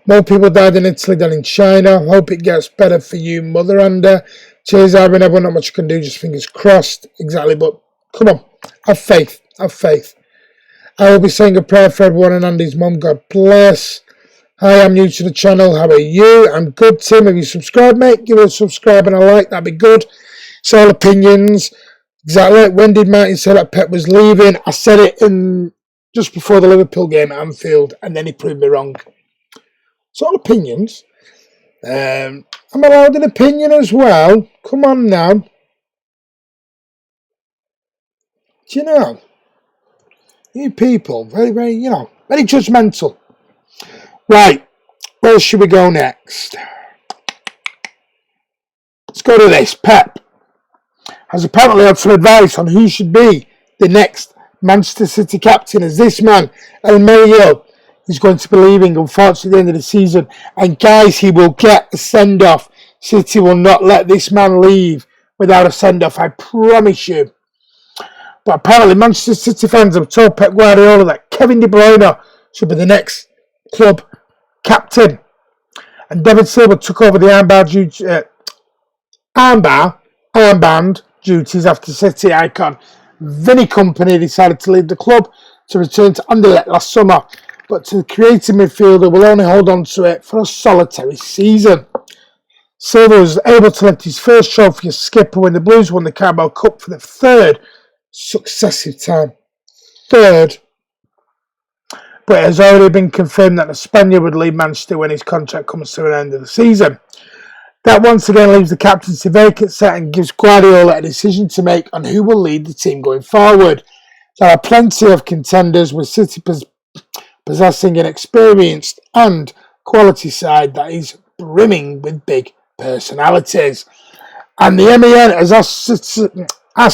More people died in Italy than in China. Hope it gets better for you, Mother Under. Cheers, Ivan. Everyone, not much you can do. Just fingers crossed. Exactly. But come on. Have faith. Have faith. I will be saying a prayer for everyone and Andy's mum. God bless. Hi, I'm new to the channel. How are you? I'm good, Tim. Have you subscribed, mate? Give us a subscribe and a like. That'd be good. It's all opinions. Exactly. When did Martin say that Pep was leaving? I said it in just before the Liverpool game at Anfield, and then he proved me wrong. It's all opinions. I'm allowed an opinion as well. Come on now. Do you know? You people, very, very, very judgmental. Right. Where should we go next? Let's go to this. Pep has apparently had some advice on who should be the next Manchester City captain, as this man, El Mario, is going to be leaving, unfortunately, at the end of the season. And guys, he will get a send-off. City will not let this man leave without a send-off, I promise you. But apparently, Manchester City fans have told Pep Guardiola that Kevin De Bruyne should be the next club captain. And David Silva took over the armband duties after City icon Vinny Company decided to leave the club to return to Anderlecht last summer. But the creative midfielder will only hold on to it for a solitary season. Silva was able to lift his first trophy as skipper when the Blues won the Carabao Cup for the third successive time. Third. But it has already been confirmed that the Spaniard would leave Manchester when his contract comes to an end of the season. That once again leaves the captaincy vacancy and gives Guardiola a decision to make on who will lead the team going forward. There are plenty of contenders, with City possessing an experienced and quality side that is brimming with big personalities. And the MEN has asked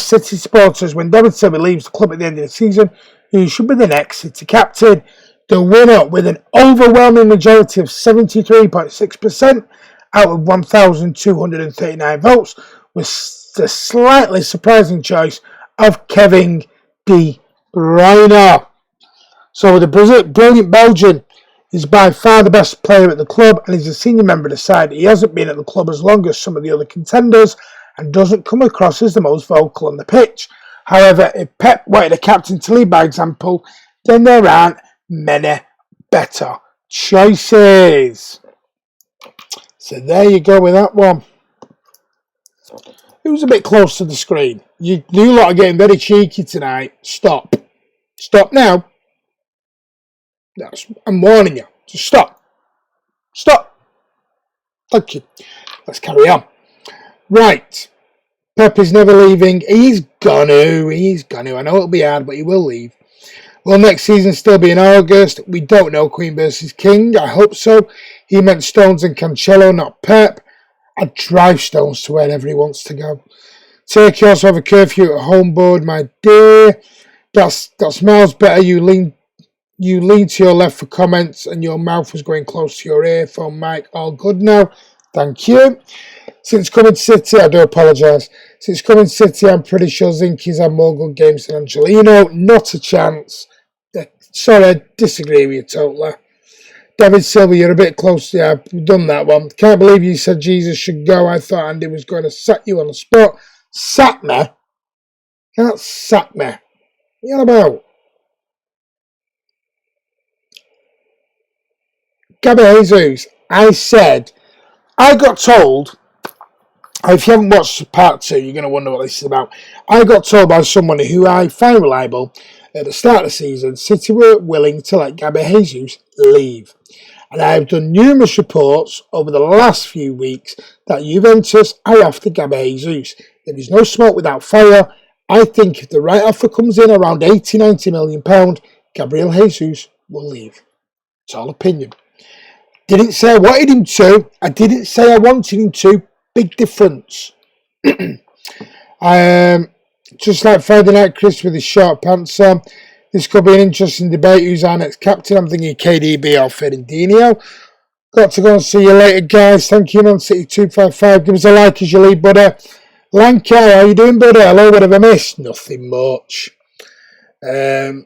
City supporters, when David Silva leaves the club at the end of the season, who should be the next City captain. The winner, with an overwhelming majority of 73.6% out of 1,239 votes, was the slightly surprising choice of Kevin De Bruyne. So the brilliant Belgian is by far the best player at the club and is a senior member of the side. He hasn't been at the club as long as some of the other contenders and doesn't come across as the most vocal on the pitch. However, if Pep wanted a captain to lead by example, then there aren't many better choices. So there you go with that one. It was a bit close to the screen. You lot are getting very cheeky tonight. Stop. Stop now. I'm warning you. Just stop. Stop. Thank you. Let's carry on. Right. Pep is never leaving. He's gonna. I know it'll be hard, but he will leave. Will next season still be in August? We don't know. Queen versus King. I hope so. He meant Stones and Cancelo, not Pep. I'd drive Stones to wherever he wants to go. Turkey also have a curfew at home board, my dear. That's miles better. You lean to your left for comments and your mouth was going close to your earphone mic. All good now. Thank you. Since coming to City, I do apologise. Since coming to City, I'm pretty sure Zinki's had more good games than Angelino. Not a chance. Sorry, I disagree with you totally. David Silva, you're a bit close. Yeah, I've done that one. Can't believe you said Jesus should go. I thought Andy was going to sack you on the spot. Sack me? Can't sack me. What are you on about? Gabby Jesus, I got told, if you haven't watched part 2, you're going to wonder what this is about. I got told by someone who I find reliable at the start of the season, City were willing to let Gabby Jesus leave. And I have done numerous reports over the last few weeks that Juventus are after Gabby Jesus. There is no smoke without fire. I think if the right offer comes in around £80-90 million, Gabriel Jesus will leave. It's all opinion. Didn't say I wanted him to. I didn't say I wanted him to. Big difference. Just like Friday Night Chris with his short pants on. This could be an interesting debate. Who's our next captain? I'm thinking KDB or Fernandinho. Got to go and see you later, guys. Thank you, Man City 255. Give us a like as you leave, buddy. Lanka, how you doing, buddy? Hello, what have I missed? Nothing much. Kevin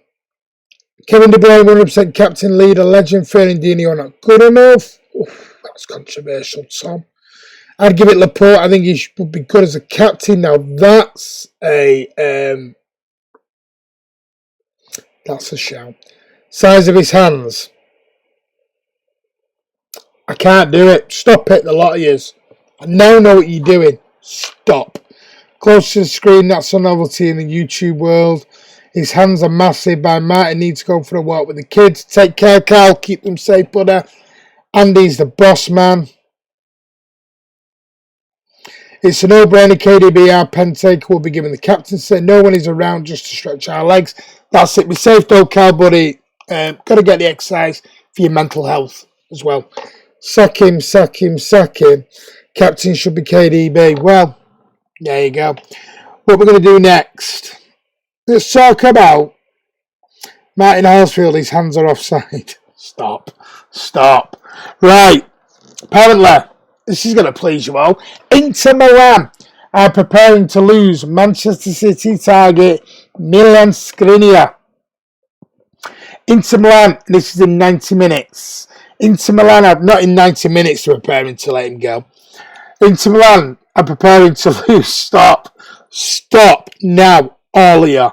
De Bruyne, 100% captain, leader, legend, Fernandinho not good enough. Oof, that's controversial, Tom. I'd give it Laporte. I think he would be good as a captain. Now that's a shout. Size of his hands. I can't do it. Stop it, the lot of yous. I now know what you're doing. Stop. Close to the screen, that's a novelty in the YouTube world. His hands are massive. By Martin needs to go for a walk with the kids. Take care, Carl. Keep them safe, buddy. Andy's the boss man. It's a no-brainer. KDB, our pen taker, will be given the captaincy. No one is around just to stretch our legs. That's it. Be safe though, Carl, buddy. Got to get the exercise for your mental health as well. Sack him. Captain should be KDB. Well, there you go. What we're going to do next. Let's talk about Martin Hallsfield. His hands are offside. Stop. Right. Apparently, this is going to please you all. Inter Milan are preparing to lose Manchester City target Milan Skriniar. Inter Milan, this is in 90 minutes. Inter Milan are not in 90 minutes preparing to let him go. Inter Milan are preparing to lose. Stop now, all of you.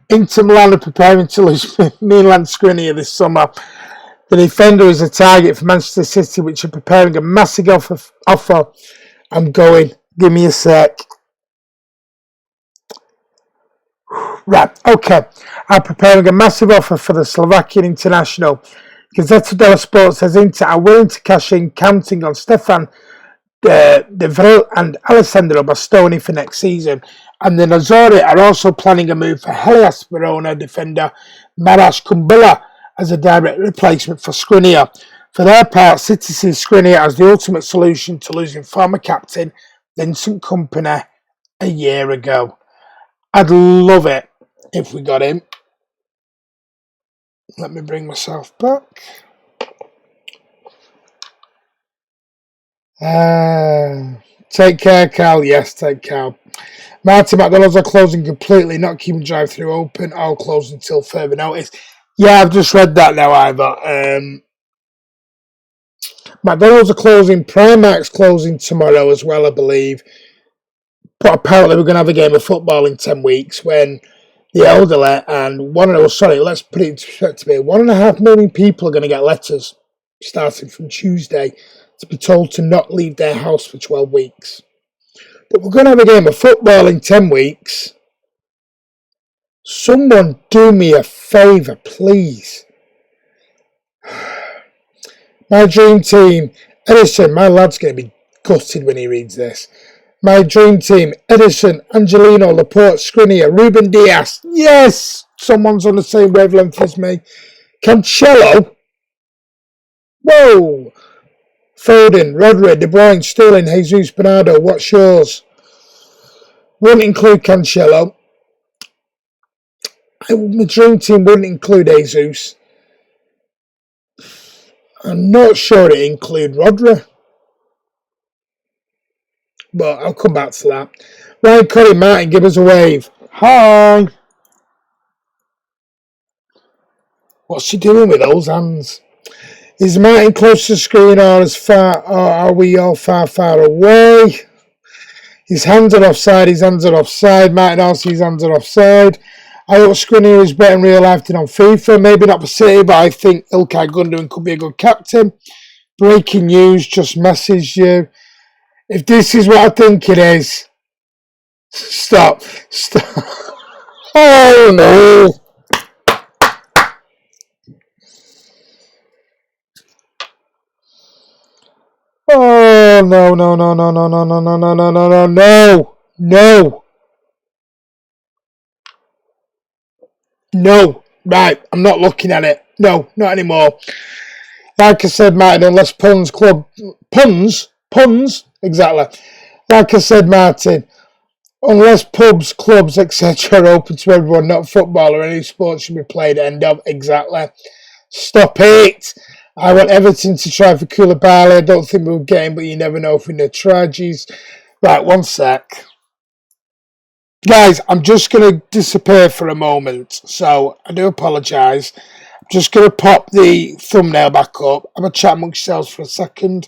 Inter Milan are preparing to lose Milan Skriniar this summer. The defender is a target for Manchester City, which are preparing a massive offer. I'm going. Give me a sec. Right, okay. I'm preparing a massive offer for the Slovakian international. Gazzetta dello Sport says Inter are willing to cash in, counting on Stefan De Vrij and Alessandro Bastoni for next season. And the Azzurri are also planning a move for Hellas Verona defender Marash Kumbula as a direct replacement for Skriniar. For their part, City sees Skriniar as the ultimate solution to losing former captain Vincent Kompany a year ago. I'd love it if we got him. Let me bring myself back. Take care, Cal. Yes, take care. Martin McDonald's are closing completely, not keeping drive-thru open, all closed until further notice. Yeah, I've just read that now, Ivor. McDonald's are closing. Primark's closing tomorrow as well, I believe. But apparently we're going to have a game of football in 10 weeks when the elderly and let's put it in perspective here. 1.5 million people are going to get letters starting from Tuesday to be told to not leave their house for 12 weeks. But we're going to have a game of football in 10 weeks. Someone do me a favour, please. My dream team, Edison, my lad's going to be gutted when he reads this. My dream team, Edison, Angelino, Laporte, Skriniar, Ruben Dias. Yes! Someone's on the same wavelength as me. Cancelo. Whoa! Foden, Rodri, De Bruyne, Sterling, Jesus, Bernardo. What's yours? Wouldn't include Cancelo. My dream team wouldn't include Jesus. I'm not sure it include Rodri. But I'll come back to that. Ryan Curry, Martin, give us a wave. Hi. What's he doing with those hands? Is Martin close to the screen or are we all far, far away? His hands are offside. Martin also, his hands are offside. I hope Skriniar is better in real life than on FIFA. Maybe not for City, but I think Ilkay Gundogan could be a good captain. Breaking news, just messaged you. If this is what I think it is, stop. Oh no. Oh no. Right, I'm not looking at it. No, not anymore. Like I said, Martin, unless puns, exactly. Like I said, Martin, unless pubs, clubs, etc. are open to everyone, not football or any sport should be played. End of. Exactly. Stop it. I want Everton to try for Koulibaly. I don't think we'll get him, but you never know if we need tragedies. Right, one sec. Guys, I'm just going to disappear for a moment, so I do apologise. I'm just going to pop the thumbnail back up. I'm going to chat amongst yourselves for a second.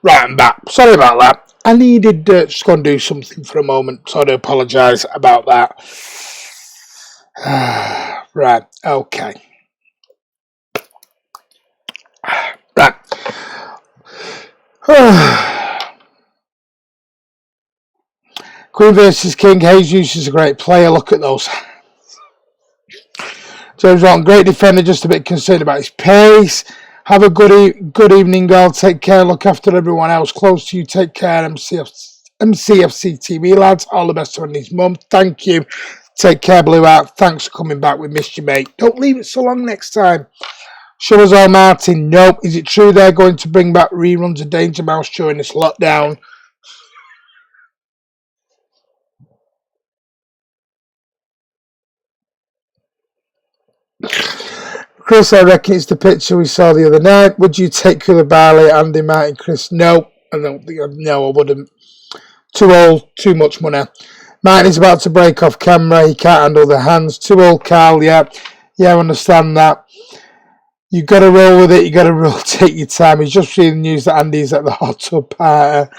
Right, I'm back. Sorry about that. I needed to just go and do something for a moment, so I do apologise about that. Right, okay. Right. Queen versus King. Jesus is a great player. Look at those. James Walton, great defender, just a bit concerned about his pace. Have a good evening, girl. Take care. Look after everyone else close to you. Take care, MCFC TV lads. All the best to Andy's mum. Thank you. Take care, Blue Out. Thanks for coming back. We missed you, mate. Don't leave it so long next time. Show us all, Martin. Nope. Is it true they're going to bring back reruns of Danger Mouse during this lockdown? Chris, I reckon it's the picture we saw the other night. Would you take Koulibaly, Andy, Martin, Chris? No, I don't think. No, I wouldn't. Too old, too much money. Martin is about to break off camera. He can't handle the hands. Too old, Carl. Yeah, I understand that. You got to roll with it. You got to roll. Take your time. He's just reading the news that Andy's at the hot tub party.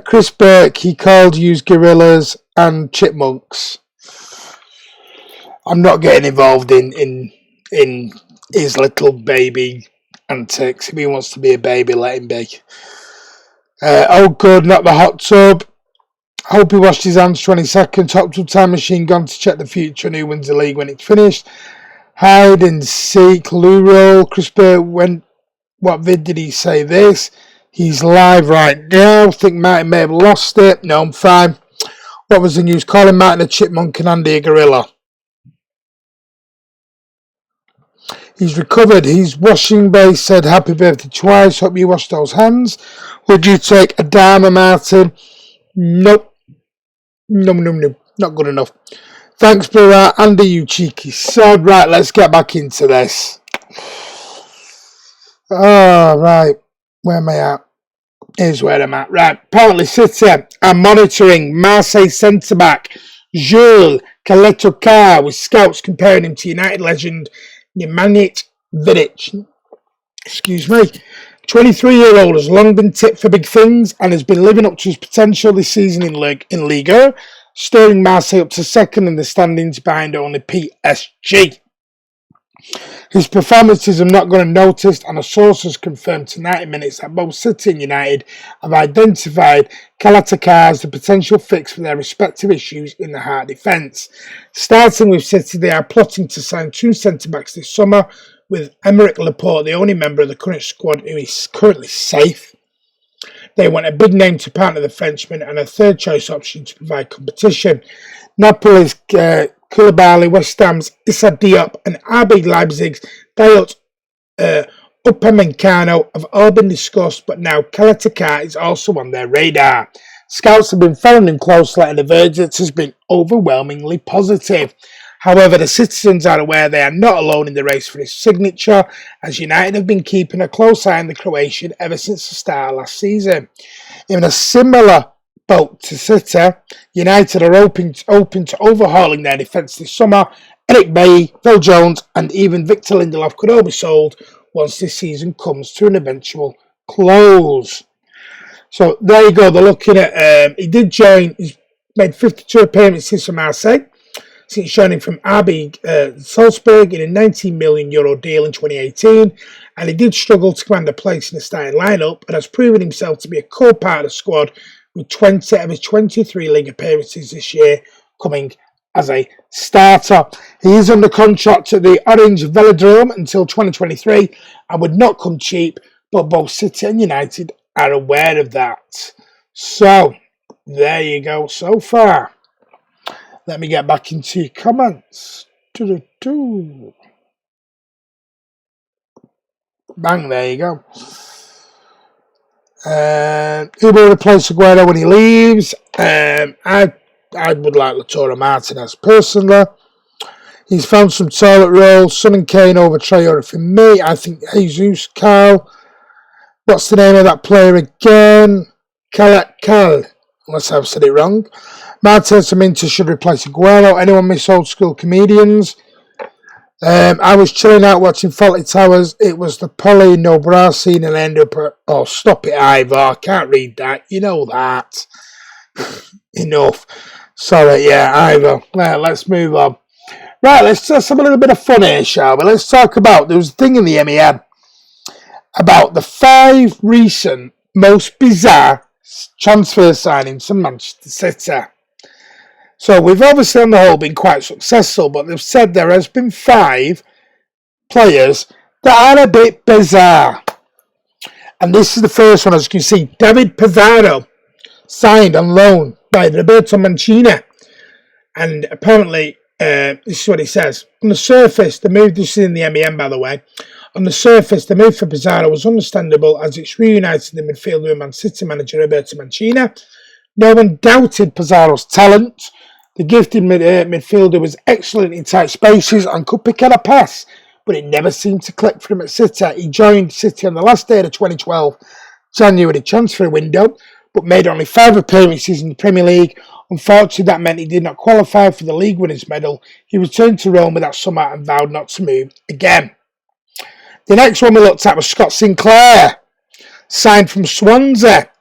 Chris Burke. He called used gorillas and chipmunks. I'm not getting involved in his little baby antics. If he wants to be a baby, let him be. Oh, good, not the hot tub. Hope he washed his hands 20 seconds. Hot tub time machine gone to check the future and who wins the league when it's finished. Hide and seek, loo roll. Crispy, what vid did he say this? He's live right now. Think Martin may have lost it. No, I'm fine. What was the news? Colin Martin a chipmunk and Andy a gorilla. He's recovered. He's washing base said happy birthday twice. Hope you wash those hands. Would you take a Dharma, Martin? Nope. No. Not good enough. Thanks, Blue Andy, you cheeky sod. Right, let's get back into this. Oh, right. Where am I at? Here's where I'm at. Right. Apparently, City are monitoring Marseille centre-back Jules Kaletoka with scouts comparing him to United legend Nemanja Vidic. Excuse me. 23-year-old has long been tipped for big things and has been living up to his potential this season in Liga, steering Marseille up to second in the standings behind only PSG. His performances are not going unnoticed, and a source has confirmed to 90 Minutes that both City and United have identified Kaletoka as the potential fix for their respective issues in the heart defence. Starting with City, they are plotting to sign 2 centre-backs this summer, with Aymeric Laporte the only member of the current squad who is currently safe. They want a big name to partner the Frenchman and a third choice option to provide competition. Napoli's Koulibaly, West Ham's Issa Diop and RB Leipzig's Dayot Upamecano have all been discussed, but now Kaletoka is also on their radar. Scouts have been following him closely and the verdict has been overwhelmingly positive. However, the citizens are aware they are not alone in the race for his signature, as United have been keeping a close eye on the Croatian ever since the start of last season. In a similar boat to City, United are open to overhauling their defence this summer. Eric Bailly, Phil Jones and even Victor Lindelof could all be sold once this season comes to an eventual close. So there you go, they're looking at, he did join, he's made 52 appearances for Marseille since joining from RB Salzburg in a €19 million deal in 2018, and he did struggle to command a place in the starting lineup and has proven himself to be a core part of the squad with 20 of his 23 league appearances this year coming as a starter. He is under contract at the Orange Velodrome until 2023 and would not come cheap, but both City and United are aware of that. So, there you go so far. Let me get back into your comments. Bang, there you go. Who will replace Aguero when he leaves? I would like Lautaro Martinez personally. He's found some toilet rolls. Son and Kane over Traore for me. I think Jesus, Carl. What's the name of that player again? Cal. Unless I've said it wrong. Martinez and Minter should replace Aguero. Anyone miss old school comedians? I was chilling out watching Fawlty Towers. It was the Polly no bra scene and I ended up oh, stop it, Ivor. I can't read that. You know that. Enough. Sorry, yeah, Ivor. Well, let's move on. Right, let's just have a little bit of fun here, shall we? Let's talk about, there was a thing in the MEM about the 5 recent most bizarre transfer signings from Manchester City. So we've obviously on the whole been quite successful, but they've said there has been 5 players that are a bit bizarre. And this is the first one, as you can see. David Pizarro signed on loan by Roberto Mancini. And apparently, this is what he says. On the surface, the move, this is in the MEM by the way, on the surface, the move for Pizarro was understandable as it's reunited the midfielder with Man City manager Roberto Mancini. No one doubted Pizarro's talent. The gifted midfielder was excellent in tight spaces and could pick out a pass, but it never seemed to click for him at City. He joined City on the last day of the 2012 January transfer window, but made only 5 appearances in the Premier League. Unfortunately, that meant he did not qualify for the league winners' medal. He returned to Roma that summer and vowed not to move again. The next one we looked at was Scott Sinclair, signed from Swansea,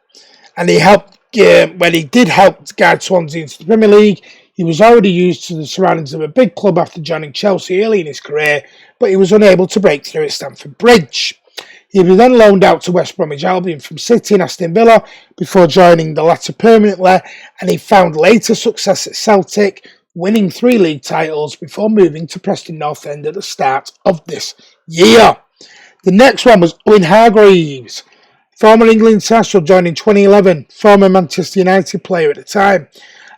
and he helped when he did help to guide Swansea into the Premier League. He was already used to the surroundings of a big club after joining Chelsea early in his career, but he was unable to break through at Stamford Bridge. He was then loaned out to West Bromwich Albion from City and Aston Villa before joining the latter permanently, and he found later success at Celtic, winning 3 league titles before moving to Preston North End at the start of this year. The next one was Owen Hargreaves, former England international, joined in 2011, former Manchester United player at the time.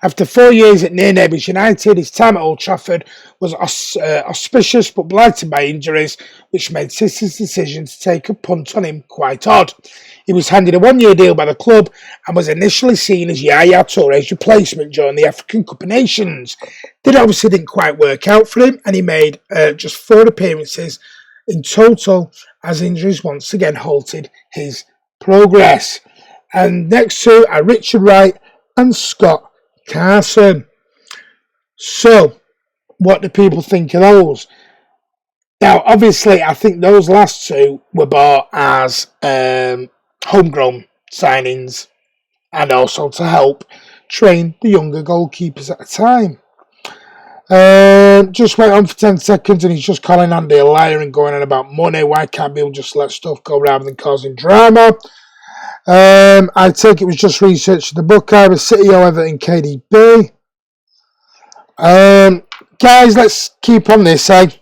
After 4 years at near neighbours United, his time at Old Trafford was auspicious but blighted by injuries, which made City's decision to take a punt on him quite odd. He was handed a 1-year deal by the club and was initially seen as Yaya Touré's replacement during the African Cup of Nations. It obviously didn't quite work out for him, and he made just 4 appearances in total as injuries once again halted his progress. And next 2 are Richard Wright and Scott Carson. So, what do people think of those? Now, obviously, I think those last 2 were bought as homegrown signings and also to help train the younger goalkeepers at the time. Just went on for 10 seconds and he's just calling Andy a liar and going on about money. Why can't people just let stuff go rather than causing drama? I take it was just research of the book. I was City, Everton, KDB. Guys, let's keep on this, Let's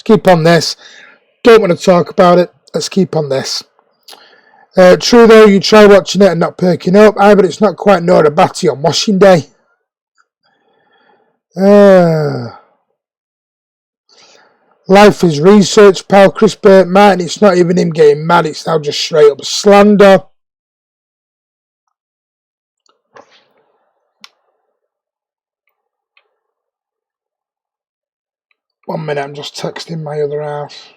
keep on this. Don't want to talk about it. Let's keep on this. True though, you try watching it and not perking up. But it's not quite Nora Batty on washing day. Life is research, pal. Chris Burt Martin. It's not even him getting mad. It's now just straight up slander. One minute, I'm just texting my other half.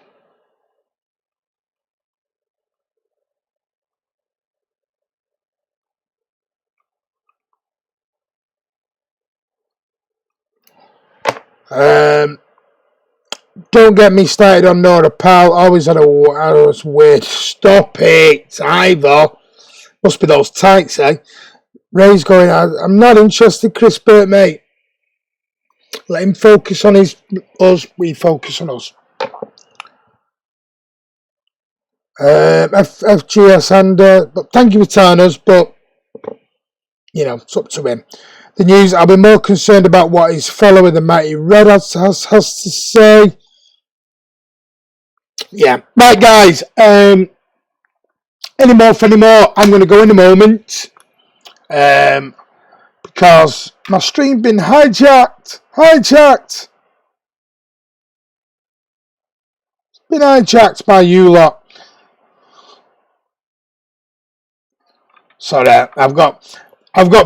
Don't get me started on Nora Powell. Always had a weird. Stop it, Ivor. Must be those tights, eh? Ray's going, I'm not interested, Chris Burt, mate. Let him focus on us. We focus on us. FGS and but thank you for telling us, but you know, it's up to him. The news, I'll be more concerned about what his follower, the Mighty Red, has to say. Yeah. Right, guys. Any more for any more, I'm going to go in a moment. Because my stream's been hijacked. It's been hijacked by you lot. Sorry, I've got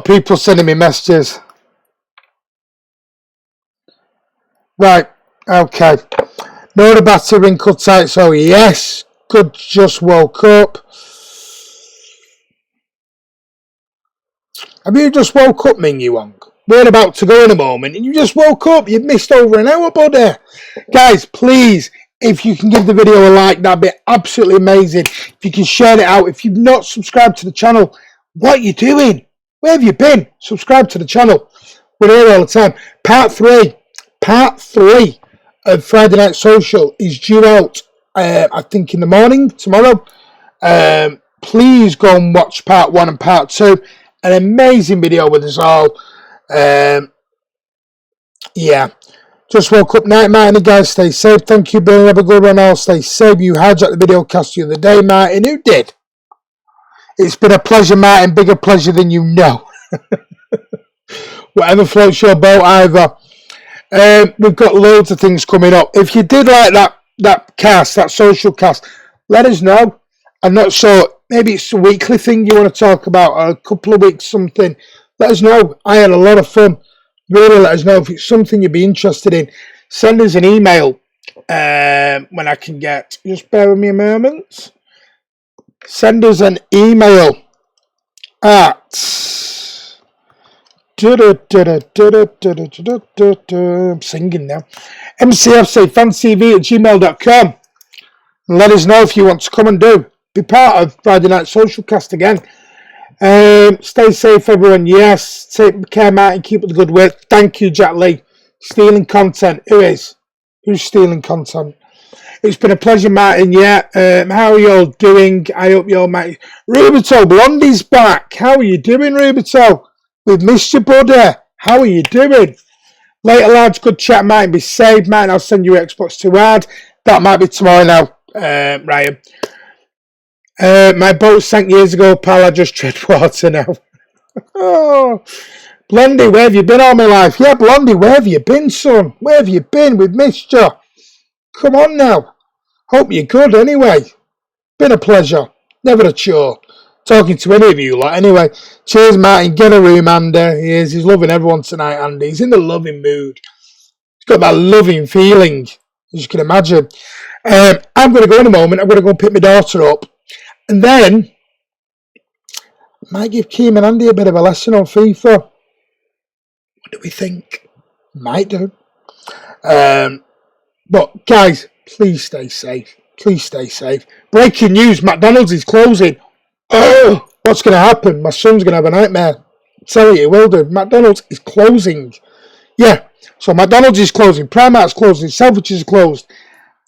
people sending me messages. Right, okay. Nora Batty wrinkle tight, so yes. Good, just woke up. Have you just woke up, Ming Yuang? We're about to go in a moment, and you just woke up. You've missed over an hour, buddy. Guys, please, if you can give the video a like, that'd be absolutely amazing. If you can share it out. If you've not subscribed to the channel, what are you doing? Where have you been? Subscribe to the channel. We're here all the time. Part 3 of Friday Night Social is due out, I think, in the morning, tomorrow. Please go and watch part 1 and part 2. An amazing video with us all. Yeah. Just woke up. Night, Martin. Guys, stay safe. Thank you, Bill. Have a good one. All stay safe. You hijacked the video cast the other day, Martin. Who did? It's been a pleasure, Martin. Bigger pleasure than you know. Whatever floats your boat, either. We've got loads of things coming up. If you did like that cast, that social cast, let us know. I'm not sure. Maybe it's a weekly thing you want to talk about, or a couple of weeks, something. Let us know. I had a lot of fun. Really let us know if it's something you'd be interested in. Send us an email when I can get. Just bear with me a moment. Send us an email at I'm singing now. mcfcfantv@gmail.com. And let us know if you want to come and be part of Friday Night Social Cast again. Stay safe, everyone. Yes, take care, Martin. Keep up the good work. Thank you, Jack Lee. Stealing content. Who's stealing content? It's been a pleasure, Martin. Yeah. How are you all doing? I hope you're all Ruberto Blondie's back. How are you doing, Ruberto? We've missed you, buddy. How are you doing? Later, lads. Good chat. Might be saved. Might I'll send you Xbox 2 hard. That might be tomorrow now, Ryan. My boat sank years ago, pal. I just tread water now. Oh, Blondie, where have you been all my life? Yeah, Blondie, where have you been, son? Where have you been? We've missed you. Come on now. Hope you're good anyway. Been a pleasure. Never a chore. Talking to any of you lot. Anyway, cheers, Martin. Get a room, Andy. He's loving everyone tonight, Andy. He's in the loving mood. He's got that loving feeling, as you can imagine. I'm going to go in a moment. I'm going to go and pick my daughter up. And then, I might give Keem and Andy a bit of a lesson on FIFA. What do we think? Might do. But, guys, please stay safe. Please stay safe. Breaking news, McDonald's is closing. Oh, what's going to happen? My son's going to have a nightmare. Tell you, it will do. McDonald's is closing. Yeah, so McDonald's is closing. Primark's closing. Selfridges is closed.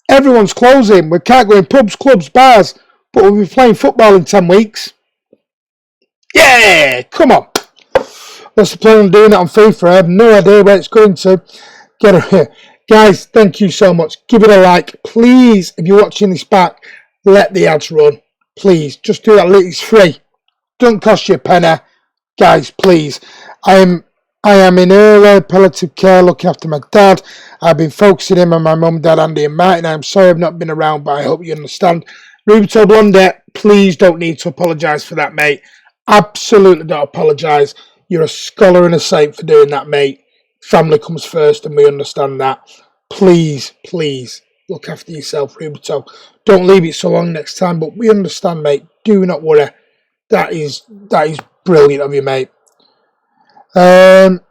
Everyone's closing. We can't go in pubs, clubs, bars. But we'll be playing football in 10 weeks. Yeah, come on. What's the plan on doing it on FIFA? I have no idea where it's going to. Get it here. Guys, thank you so much. Give it a like. Please, if you're watching this back, let the ads run. Please, just do that. It's free. Don't cost you a penny. Guys, please. I am in early palliative care looking after my dad. I've been focusing in on my mum, dad, Andy and Martin. I'm sorry I've not been around, but I hope you understand. Rubento Blonde, please don't need to apologise for that, mate. Absolutely don't apologise. You're a scholar and a saint for doing that, mate. Family comes first and we understand that. Please, please look after yourself, Rubento. Don't leave it so long next time, but we understand, mate. Do not worry. That is brilliant of you, mate. Martin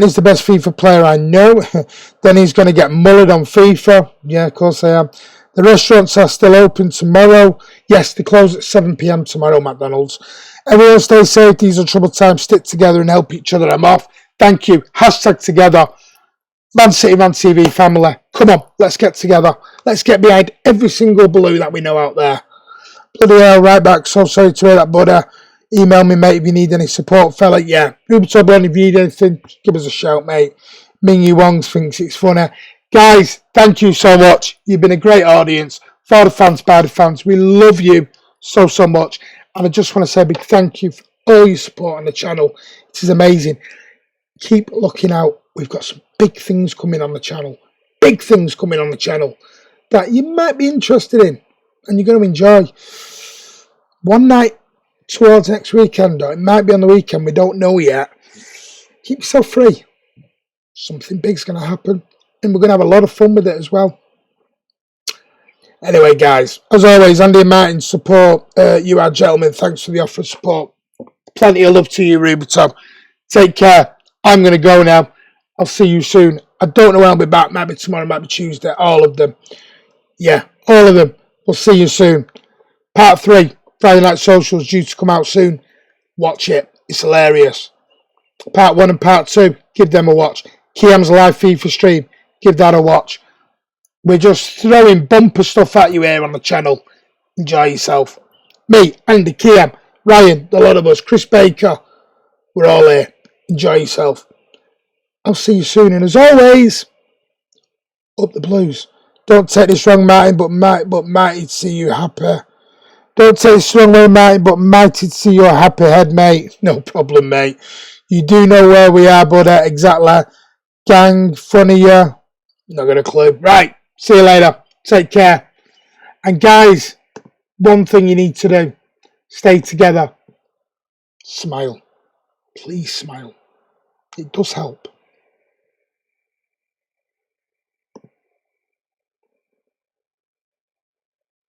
is the best FIFA player I know. Then he's going to get mullered on FIFA. Yeah, of course I am. The restaurants are still open tomorrow. Yes, they close at 7 p.m. tomorrow, McDonald's. Everyone stay safe. These are troubled times. Stick together and help each other. I'm off. Thank you. Hashtag together. Man City, Man TV family. Come on, let's get together. Let's get behind every single blue that we know out there. Bloody hell, right back. So sorry to hear that, but email me, mate, if you need any support, fella. Yeah. Ruben Toblerone, if you need anything, give us a shout, mate. Mingy Wong thinks it's funny. Guys, thank you so much. You've been a great audience. For the fans, by the fans, we love you so much. And I just want to say a big thank you for all your support on the channel. It is amazing. Keep looking out. We've got some big things coming on the channel. Big things coming on the channel that you might be interested in and you're going to enjoy. One night towards next weekend, or it might be on the weekend, we don't know yet. Keep yourself free. Something big's going to happen, and we're going to have a lot of fun with it as well. Anyway, guys, as always, Andy and Martin support. You are gentlemen. Thanks for the offer of support. Plenty of love to you, Rubenton. Take care. I'm going to go now. I'll see you soon. I don't know when I'll be back. Might be tomorrow, might be Tuesday. All of them. Yeah, all of them. We'll see you soon. Part 3, Friday Night Socials, due to come out soon. Watch it. It's hilarious. Part 1 and Part 2, give them a watch. Kiam's live FIFA stream, give that a watch. We're just throwing bumper stuff at you here on the channel. Enjoy yourself. Me, Andy, Kiam, Ryan, the lot of us, Chris Baker, we're all here. Enjoy yourself. I'll see you soon. And as always, up the blues. Don't take this wrong, Martin, but mighty to see you happy. Don't take this wrong way, Martin, but mighty to see your happy head, mate. No problem, mate. You do know where we are, but exactly. Gang, funny ya. Not got a clue. Right, see you later. Take care. And guys, one thing you need to do. Stay together. Smile. Please smile. It does help.